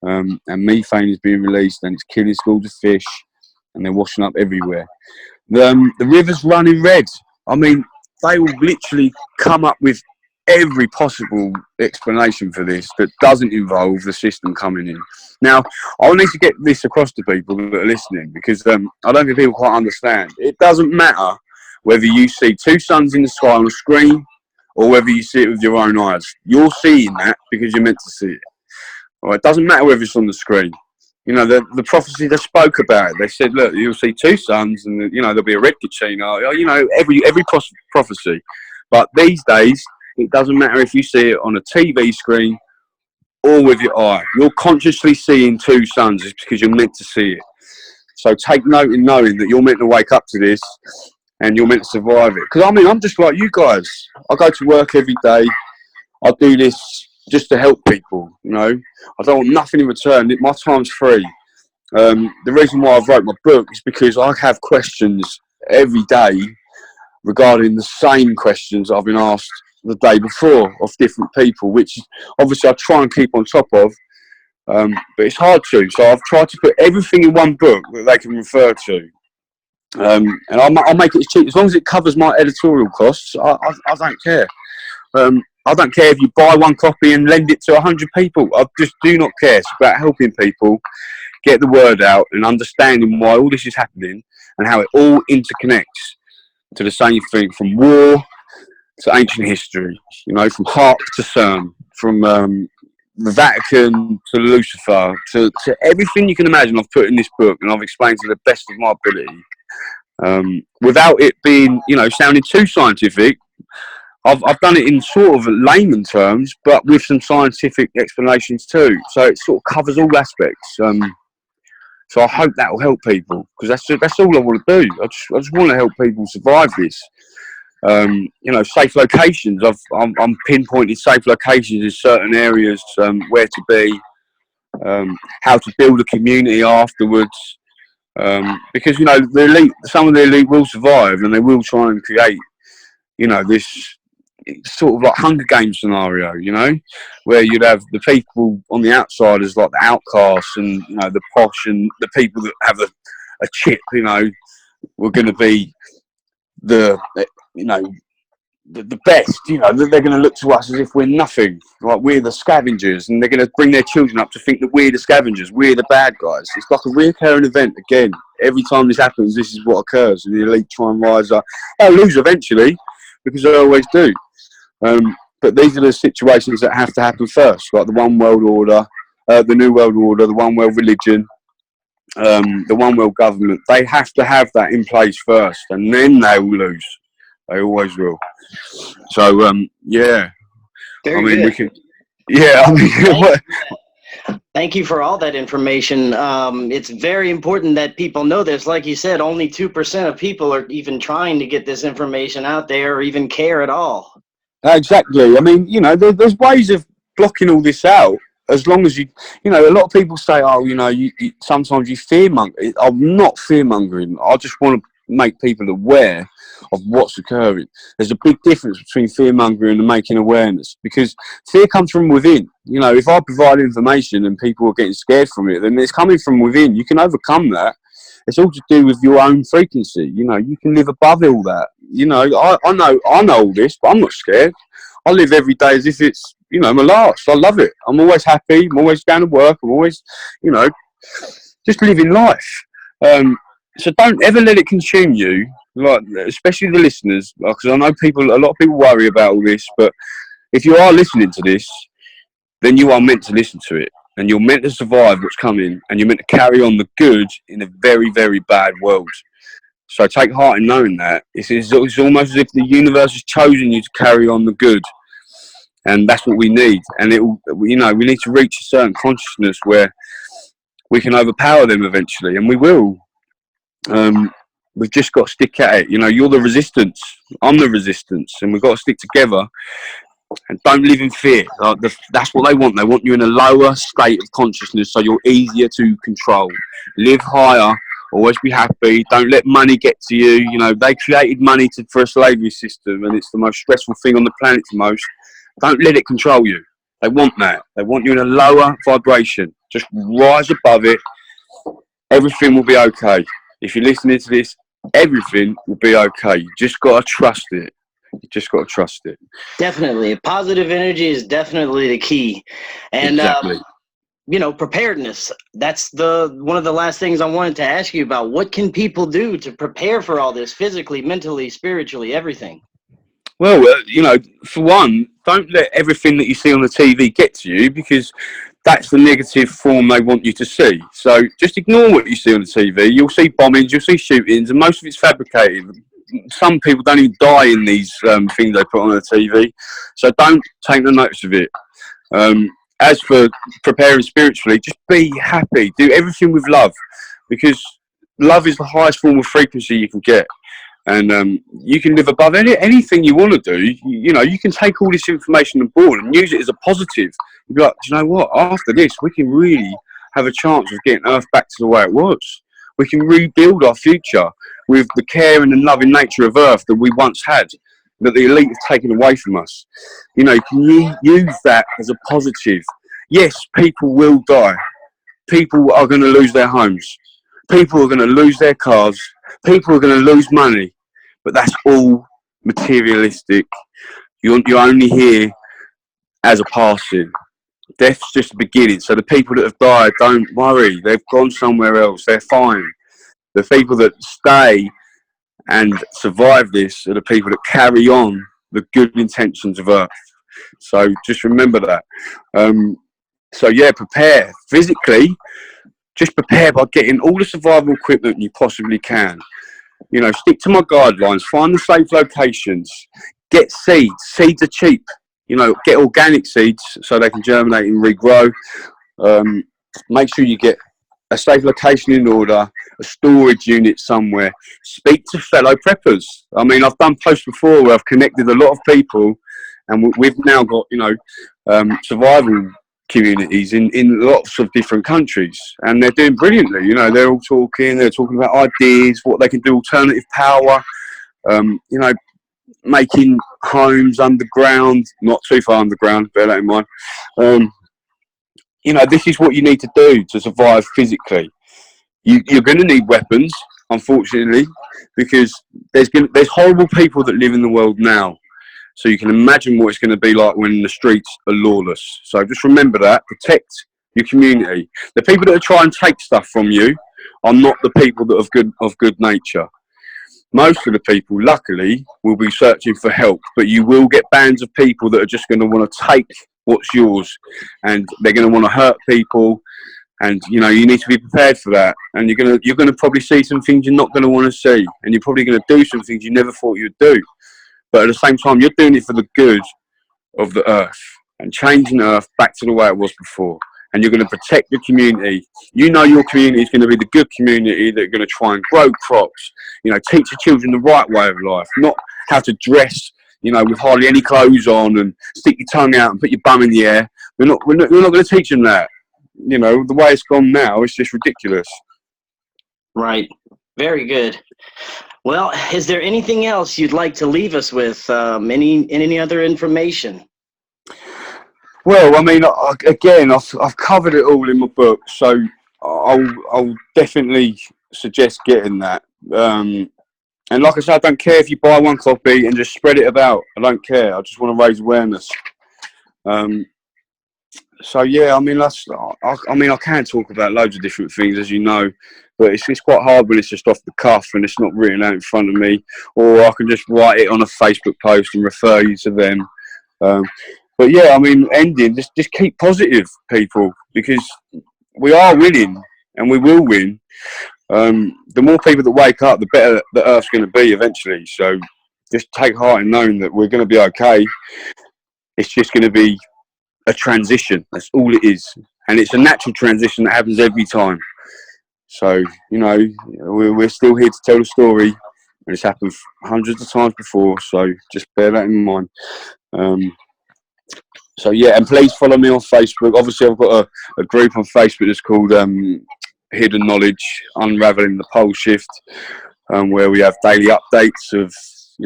S2: and methane is being released, and it's killing schools of fish, and they're washing up everywhere. The rivers running red. I mean, they will literally come up with every possible explanation for this that doesn't involve the system coming in. Now, I'll need to get this across to people that are listening, because I don't think people quite understand. It doesn't matter whether you see two suns in the sky on a screen or whether you see it with your own eyes. You're seeing that because you're meant to see it. All right, it doesn't matter whether it's on the screen. You know, the prophecy they spoke about it. They said, look, you'll see two suns, and you know there'll be a red Kachina. You know, every prophecy. But these days, it doesn't matter if you see it on a TV screen or with your eye. You're consciously seeing two suns because you're meant to see it. So take note in knowing that you're meant to wake up to this, and you're meant to survive it. Because I mean, I'm just like you guys. I go to work every day. I do this just to help people, you know. I don't want nothing in return. My time's free. The reason why I've wrote my book is because I have questions every day regarding the same questions I've been asked the day before of different people, which obviously I try and keep on top of, but it's hard to. So I've tried to put everything in one book that they can refer to. And I'll make it as cheap as long as it covers my editorial costs. I don't care. I don't care if you buy one copy and lend it to 100 people. I just do not care. It's about helping people get the word out and understanding why all this is happening and how it all interconnects to the same thing, from war to ancient history. You know, from Hark to CERN, from the Vatican to Lucifer, to everything you can imagine. I've put in this book, and I've explained to the best of my ability. Without it being, you know, sounding too scientific. I've done it in sort of layman terms, but with some scientific explanations too. So it sort of covers all aspects. So I hope that will help people, because that's all I want to do. I just want to help people survive this. You know, safe locations. I'm pinpointed safe locations in certain areas, where to be, how to build a community afterwards. Because, you know, some of the elite will survive, and they will try and create, you know, this sort of like Hunger Games scenario, you know, where you'd have the people on the outside as like the outcasts, and, you know, the posh, and the people that have a chip, you know, we're going to be the best, you know. They're going to look to us as if we're nothing, like we're the scavengers, and they're going to bring their children up to think that we're the scavengers, we're the bad guys. It's like a recurring event again. Every time this happens, this is what occurs, and the elite try and rise up. They'll lose eventually, because they always do. But these are the situations that have to happen first, like the one world order, the new world order, the one world religion, the one world government. They have to have that in place first, and then they will lose. They always will. So, yeah.
S1: Very
S2: I mean,
S1: good.
S2: we can. Yeah, I mean,
S1: Thank you for all that information. It's very important that people know this. Like you said, only 2% of people are even trying to get this information out there or even care at all.
S2: exactly. I mean, you know, there's ways of blocking all this out, as long as you know, a lot of people say, oh, you know, you sometimes you fearmonger. I'm not fearmongering. I just want to make people aware of what's occurring. There's a big difference between fear-mongering and making awareness, because fear comes from within. You know, if I provide information and people are getting scared from it, then it's coming from within. You can overcome that. It's all to do with your own frequency. You know, you can live above all that. You know, I know all this, but I'm not scared. I live every day as if it's, you know, my last. I love it. I'm always happy. I'm always going to work. I'm always, you know, just living life. So don't ever let it consume you, like, especially the listeners, because I know a lot of people worry about all this, but if you are listening to this, then you are meant to listen to it, and you're meant to survive what's coming, and you're meant to carry on the good in a very, very bad world. So take heart in knowing that. It's almost as if the universe has chosen you to carry on the good, and that's what we need. And we need to reach a certain consciousness where we can overpower them eventually, and we will. We've just got to stick at it. You know, you're the resistance, I'm the resistance, and we've got to stick together and don't live in fear. That's what they want. They want you in a lower state of consciousness so you're easier to control. Live higher, always be happy, don't let money get to you. You know, they created money for a slavery system, and it's the most stressful thing on the planet to most. Don't let it control you. They want that. They want you in a lower vibration. Just rise above it. Everything will be okay. If you're listening to this, everything will be okay. You just got to trust it. You just got to trust it.
S1: Definitely. Positive energy is definitely the key. And,
S2: exactly.
S1: You know, preparedness. That's one of the last things I wanted to ask you about. What can people do to prepare for all this physically, mentally, spiritually, everything?
S2: Well, you know, for one, don't let everything that you see on the TV get to you, because that's the negative form they want you to see. So just ignore what you see on the TV. You'll see bombings, you'll see shootings, and most of it's fabricated. Some people don't even die in these things they put on the TV. So don't take the notice of it. As for preparing spiritually, just be happy. Do everything with love, because love is the highest form of frequency you can get. And you can live above anything you want to do. You know, you can take all this information on board and use it as a positive. You'd be like, do you know what? After this, we can really have a chance of getting Earth back to the way it was. We can rebuild our future with the care and the loving nature of Earth that we once had, that the elite have taken away from us. You know, can you use that as a positive? Yes, people will die. People are going to lose their homes. People are going to lose their cars. People are going to lose money. But that's all materialistic. You're only here as a passing. Death's just the beginning. So the people that have died, don't worry. They've gone somewhere else. They're fine. The people that stay and survive this are the people that carry on the good intentions of Earth. So just remember that. So yeah, prepare physically. Just prepare by getting all the survival equipment you possibly can. You know, stick to my guidelines. Find the safe locations. Get seeds. Seeds are cheap. You know, get organic seeds so they can germinate and regrow. Make sure you get a safe location in order, a storage unit somewhere. Speak to fellow preppers. I mean, I've done posts before where I've connected a lot of people, and we've now got, you know, survival communities in lots of different countries, and they're doing brilliantly. You know, they're talking about ideas, what they can do, alternative power, you know, making homes underground, not too far underground, bear that in mind. You know, this is what you need to do to survive physically. You're going to need weapons, unfortunately, because there's horrible people that live in the world now. So you can imagine what it's going to be like when the streets are lawless. So just remember that. Protect your community. The people that are trying to take stuff from you are not the people that are of good nature. Most of the people, luckily, will be searching for help, but you will get bands of people that are just going to want to take what's yours, and they're going to want to hurt people. And you know, you need to be prepared for that. And you're going to probably see some things you're not going to want to see, and you're probably going to do some things you never thought you'd do. But at the same time, you're doing it for the good of the Earth and changing Earth back to the way it was before. And you're going to protect your community. You know your community is going to be the good community that are going to try and grow crops. You know, teach your children the right way of life, not how to dress, you know, with hardly any clothes on and stick your tongue out and put your bum in the air. We're not going to teach them that. You know, the way it's gone now, it's just ridiculous.
S1: Right. Very good. Well, is there anything else you'd like to leave us with? Any other information?
S2: Well, I mean, again, I've covered it all in my book, so I'll definitely suggest getting that. And like I said, I don't care if you buy one copy and just spread it about. I don't care. I just want to raise awareness. So yeah, I mean, I can talk about loads of different things, as you know, but it's quite hard when it's just off the cuff and it's not written out in front of me, or I can just write it on a Facebook post and refer you to them. But yeah, I mean, just keep positive, people, because we are winning and we will win. The more people that wake up, the better the Earth's going to be eventually. So just take heart in knowing that we're going to be okay. It's just going to be a transition. That's all it is, and it's a natural transition that happens every time. So you know, we're still here to tell the story, and it's happened hundreds of times before. So just bear that in mind. So yeah, and please follow me on Facebook. Obviously, I've got a group on Facebook that's called Hidden Knowledge, Unraveling the Pole Shift, where we have daily updates of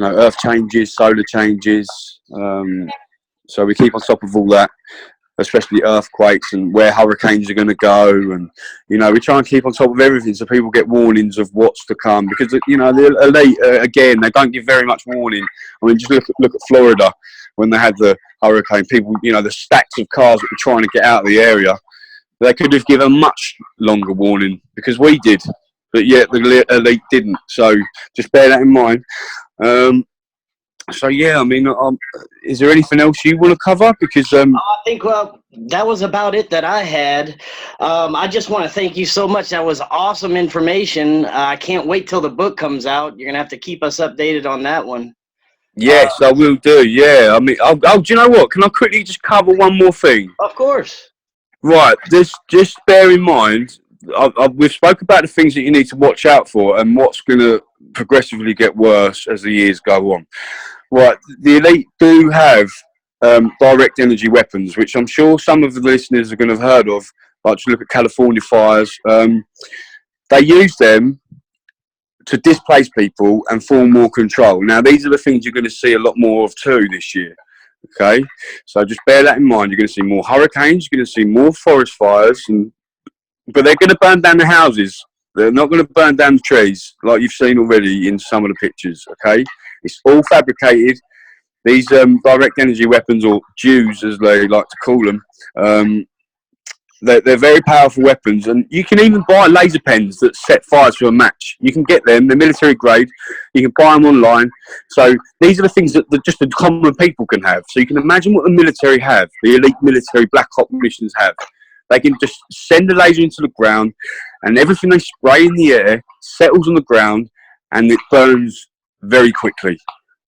S2: Earth changes, solar changes. So we keep on top of all that, especially earthquakes and where hurricanes are going to go, and we try and keep on top of everything so people get warnings of what's to come, because the elite again, they don't give very much warning. I mean, just look at Florida when they had the hurricane. People, the stacks of cars that were trying to get out of the area, they could have given a much longer warning, because we did, but yet the elite didn't. So just bear that in mind. So yeah, I mean, is there anything else you want to cover? Because
S1: I think that was about it that I had. I just want to thank you so much. That was awesome information. I can't wait till the book comes out. You're gonna have to keep us updated on that one.
S2: yes, I will do. Yeah, I mean, do you know what? Can I quickly just cover one more thing?
S1: Of course.
S2: Right, just bear in mind, we've spoke about the things that you need to watch out for and what's going to progressively get worse as the years go on. Right, the elite do have direct energy weapons, which I'm sure some of the listeners are going to have heard of. Like, to look at California fires, they use them to displace people and form more control. Now, these are the things you're going to see a lot more of too this year. Okay, so just bear that in mind. You're going to see more hurricanes. You're going to see more forest fires, but they're going to burn down the houses. They're not going to burn down the trees like you've seen already in some of the pictures. Okay, it's all fabricated. These direct energy weapons, or Jews as they like to call them, they're very powerful weapons, and you can even buy laser pens that set fires to a match. You can get them; they're military grade. You can buy them online. So these are the things that just the common people can have. So you can imagine what the military have, the elite military, black op missions have. They can just send a laser into the ground, and everything they spray in the air settles on the ground, and it burns very quickly.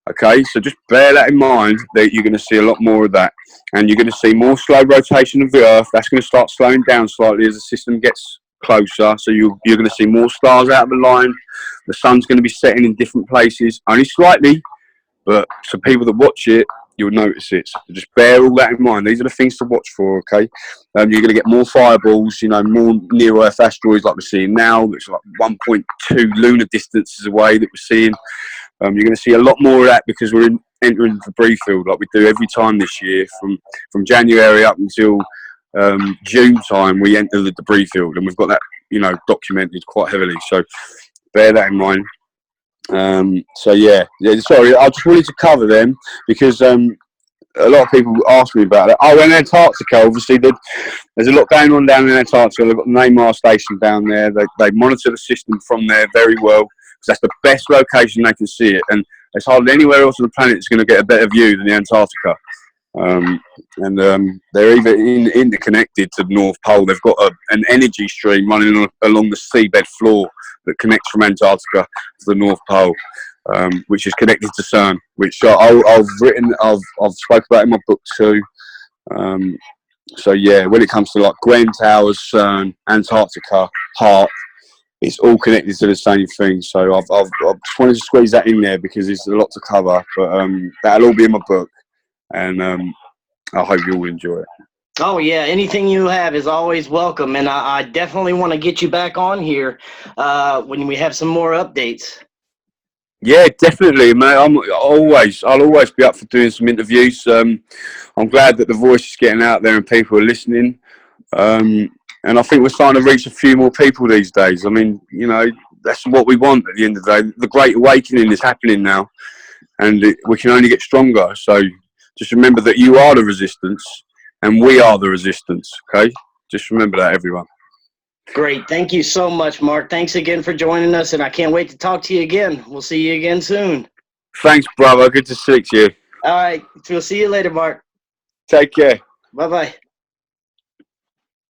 S2: Okay, so just bear that in mind, that you're going to see a lot more of that, and you're going to see more slow rotation of the Earth. That's going to start slowing down slightly as the system gets closer. So you're going to see more stars out of the line. The sun's going to be setting in different places, only slightly, but for people that watch it, you'll notice it. So just bear all that in mind. These are the things to watch for. Okay, you're going to get more fireballs. More near-Earth asteroids like we're seeing now, which are like 1.2 lunar distances away that we're seeing. You're going to see a lot more of that, because we're entering the debris field like we do every time this year. From January up until June time, we enter the debris field, and we've got that documented quite heavily. So bear that in mind. So yeah, sorry, I just wanted to cover them because a lot of people ask me about it. Oh, in Antarctica, obviously, there's a lot going on down in Antarctica. They've got the Neymar station down there. They monitor the system from there very well, because that's the best location they can see it. And there's hardly anywhere else on the planet that's going to get a better view than the Antarctica. They're even interconnected to the North Pole. They've got an energy stream running along the seabed floor that connects from Antarctica to the North Pole, which is connected to CERN, which I've spoke about in my book too. So yeah, when it comes to like Gwen Towers, CERN, Antarctica, HARP, it's all connected to the same thing. So I've just wanted to squeeze that in there because there's a lot to cover. But that'll all be in my book, and I hope you all enjoy it.
S1: Oh yeah, anything you have is always welcome, and I definitely want to get you back on here when we have some more updates.
S2: Yeah, definitely, mate. I'll always be up for doing some interviews. I'm glad that the voice is getting out there and people are listening. And I think we're starting to reach a few more people these days. I mean, that's what we want at the end of the day. The Great Awakening is happening now, and we can only get stronger. So just remember that you are the resistance, and we are the resistance. Okay, just remember that, everyone.
S1: Great, thank you so much, Mark. Thanks again for joining us, and I can't wait to talk to you again. We'll see you again soon.
S2: Thanks, brother. Good to see you.
S1: All right, we'll see you later, Mark.
S2: Take care.
S1: Bye bye.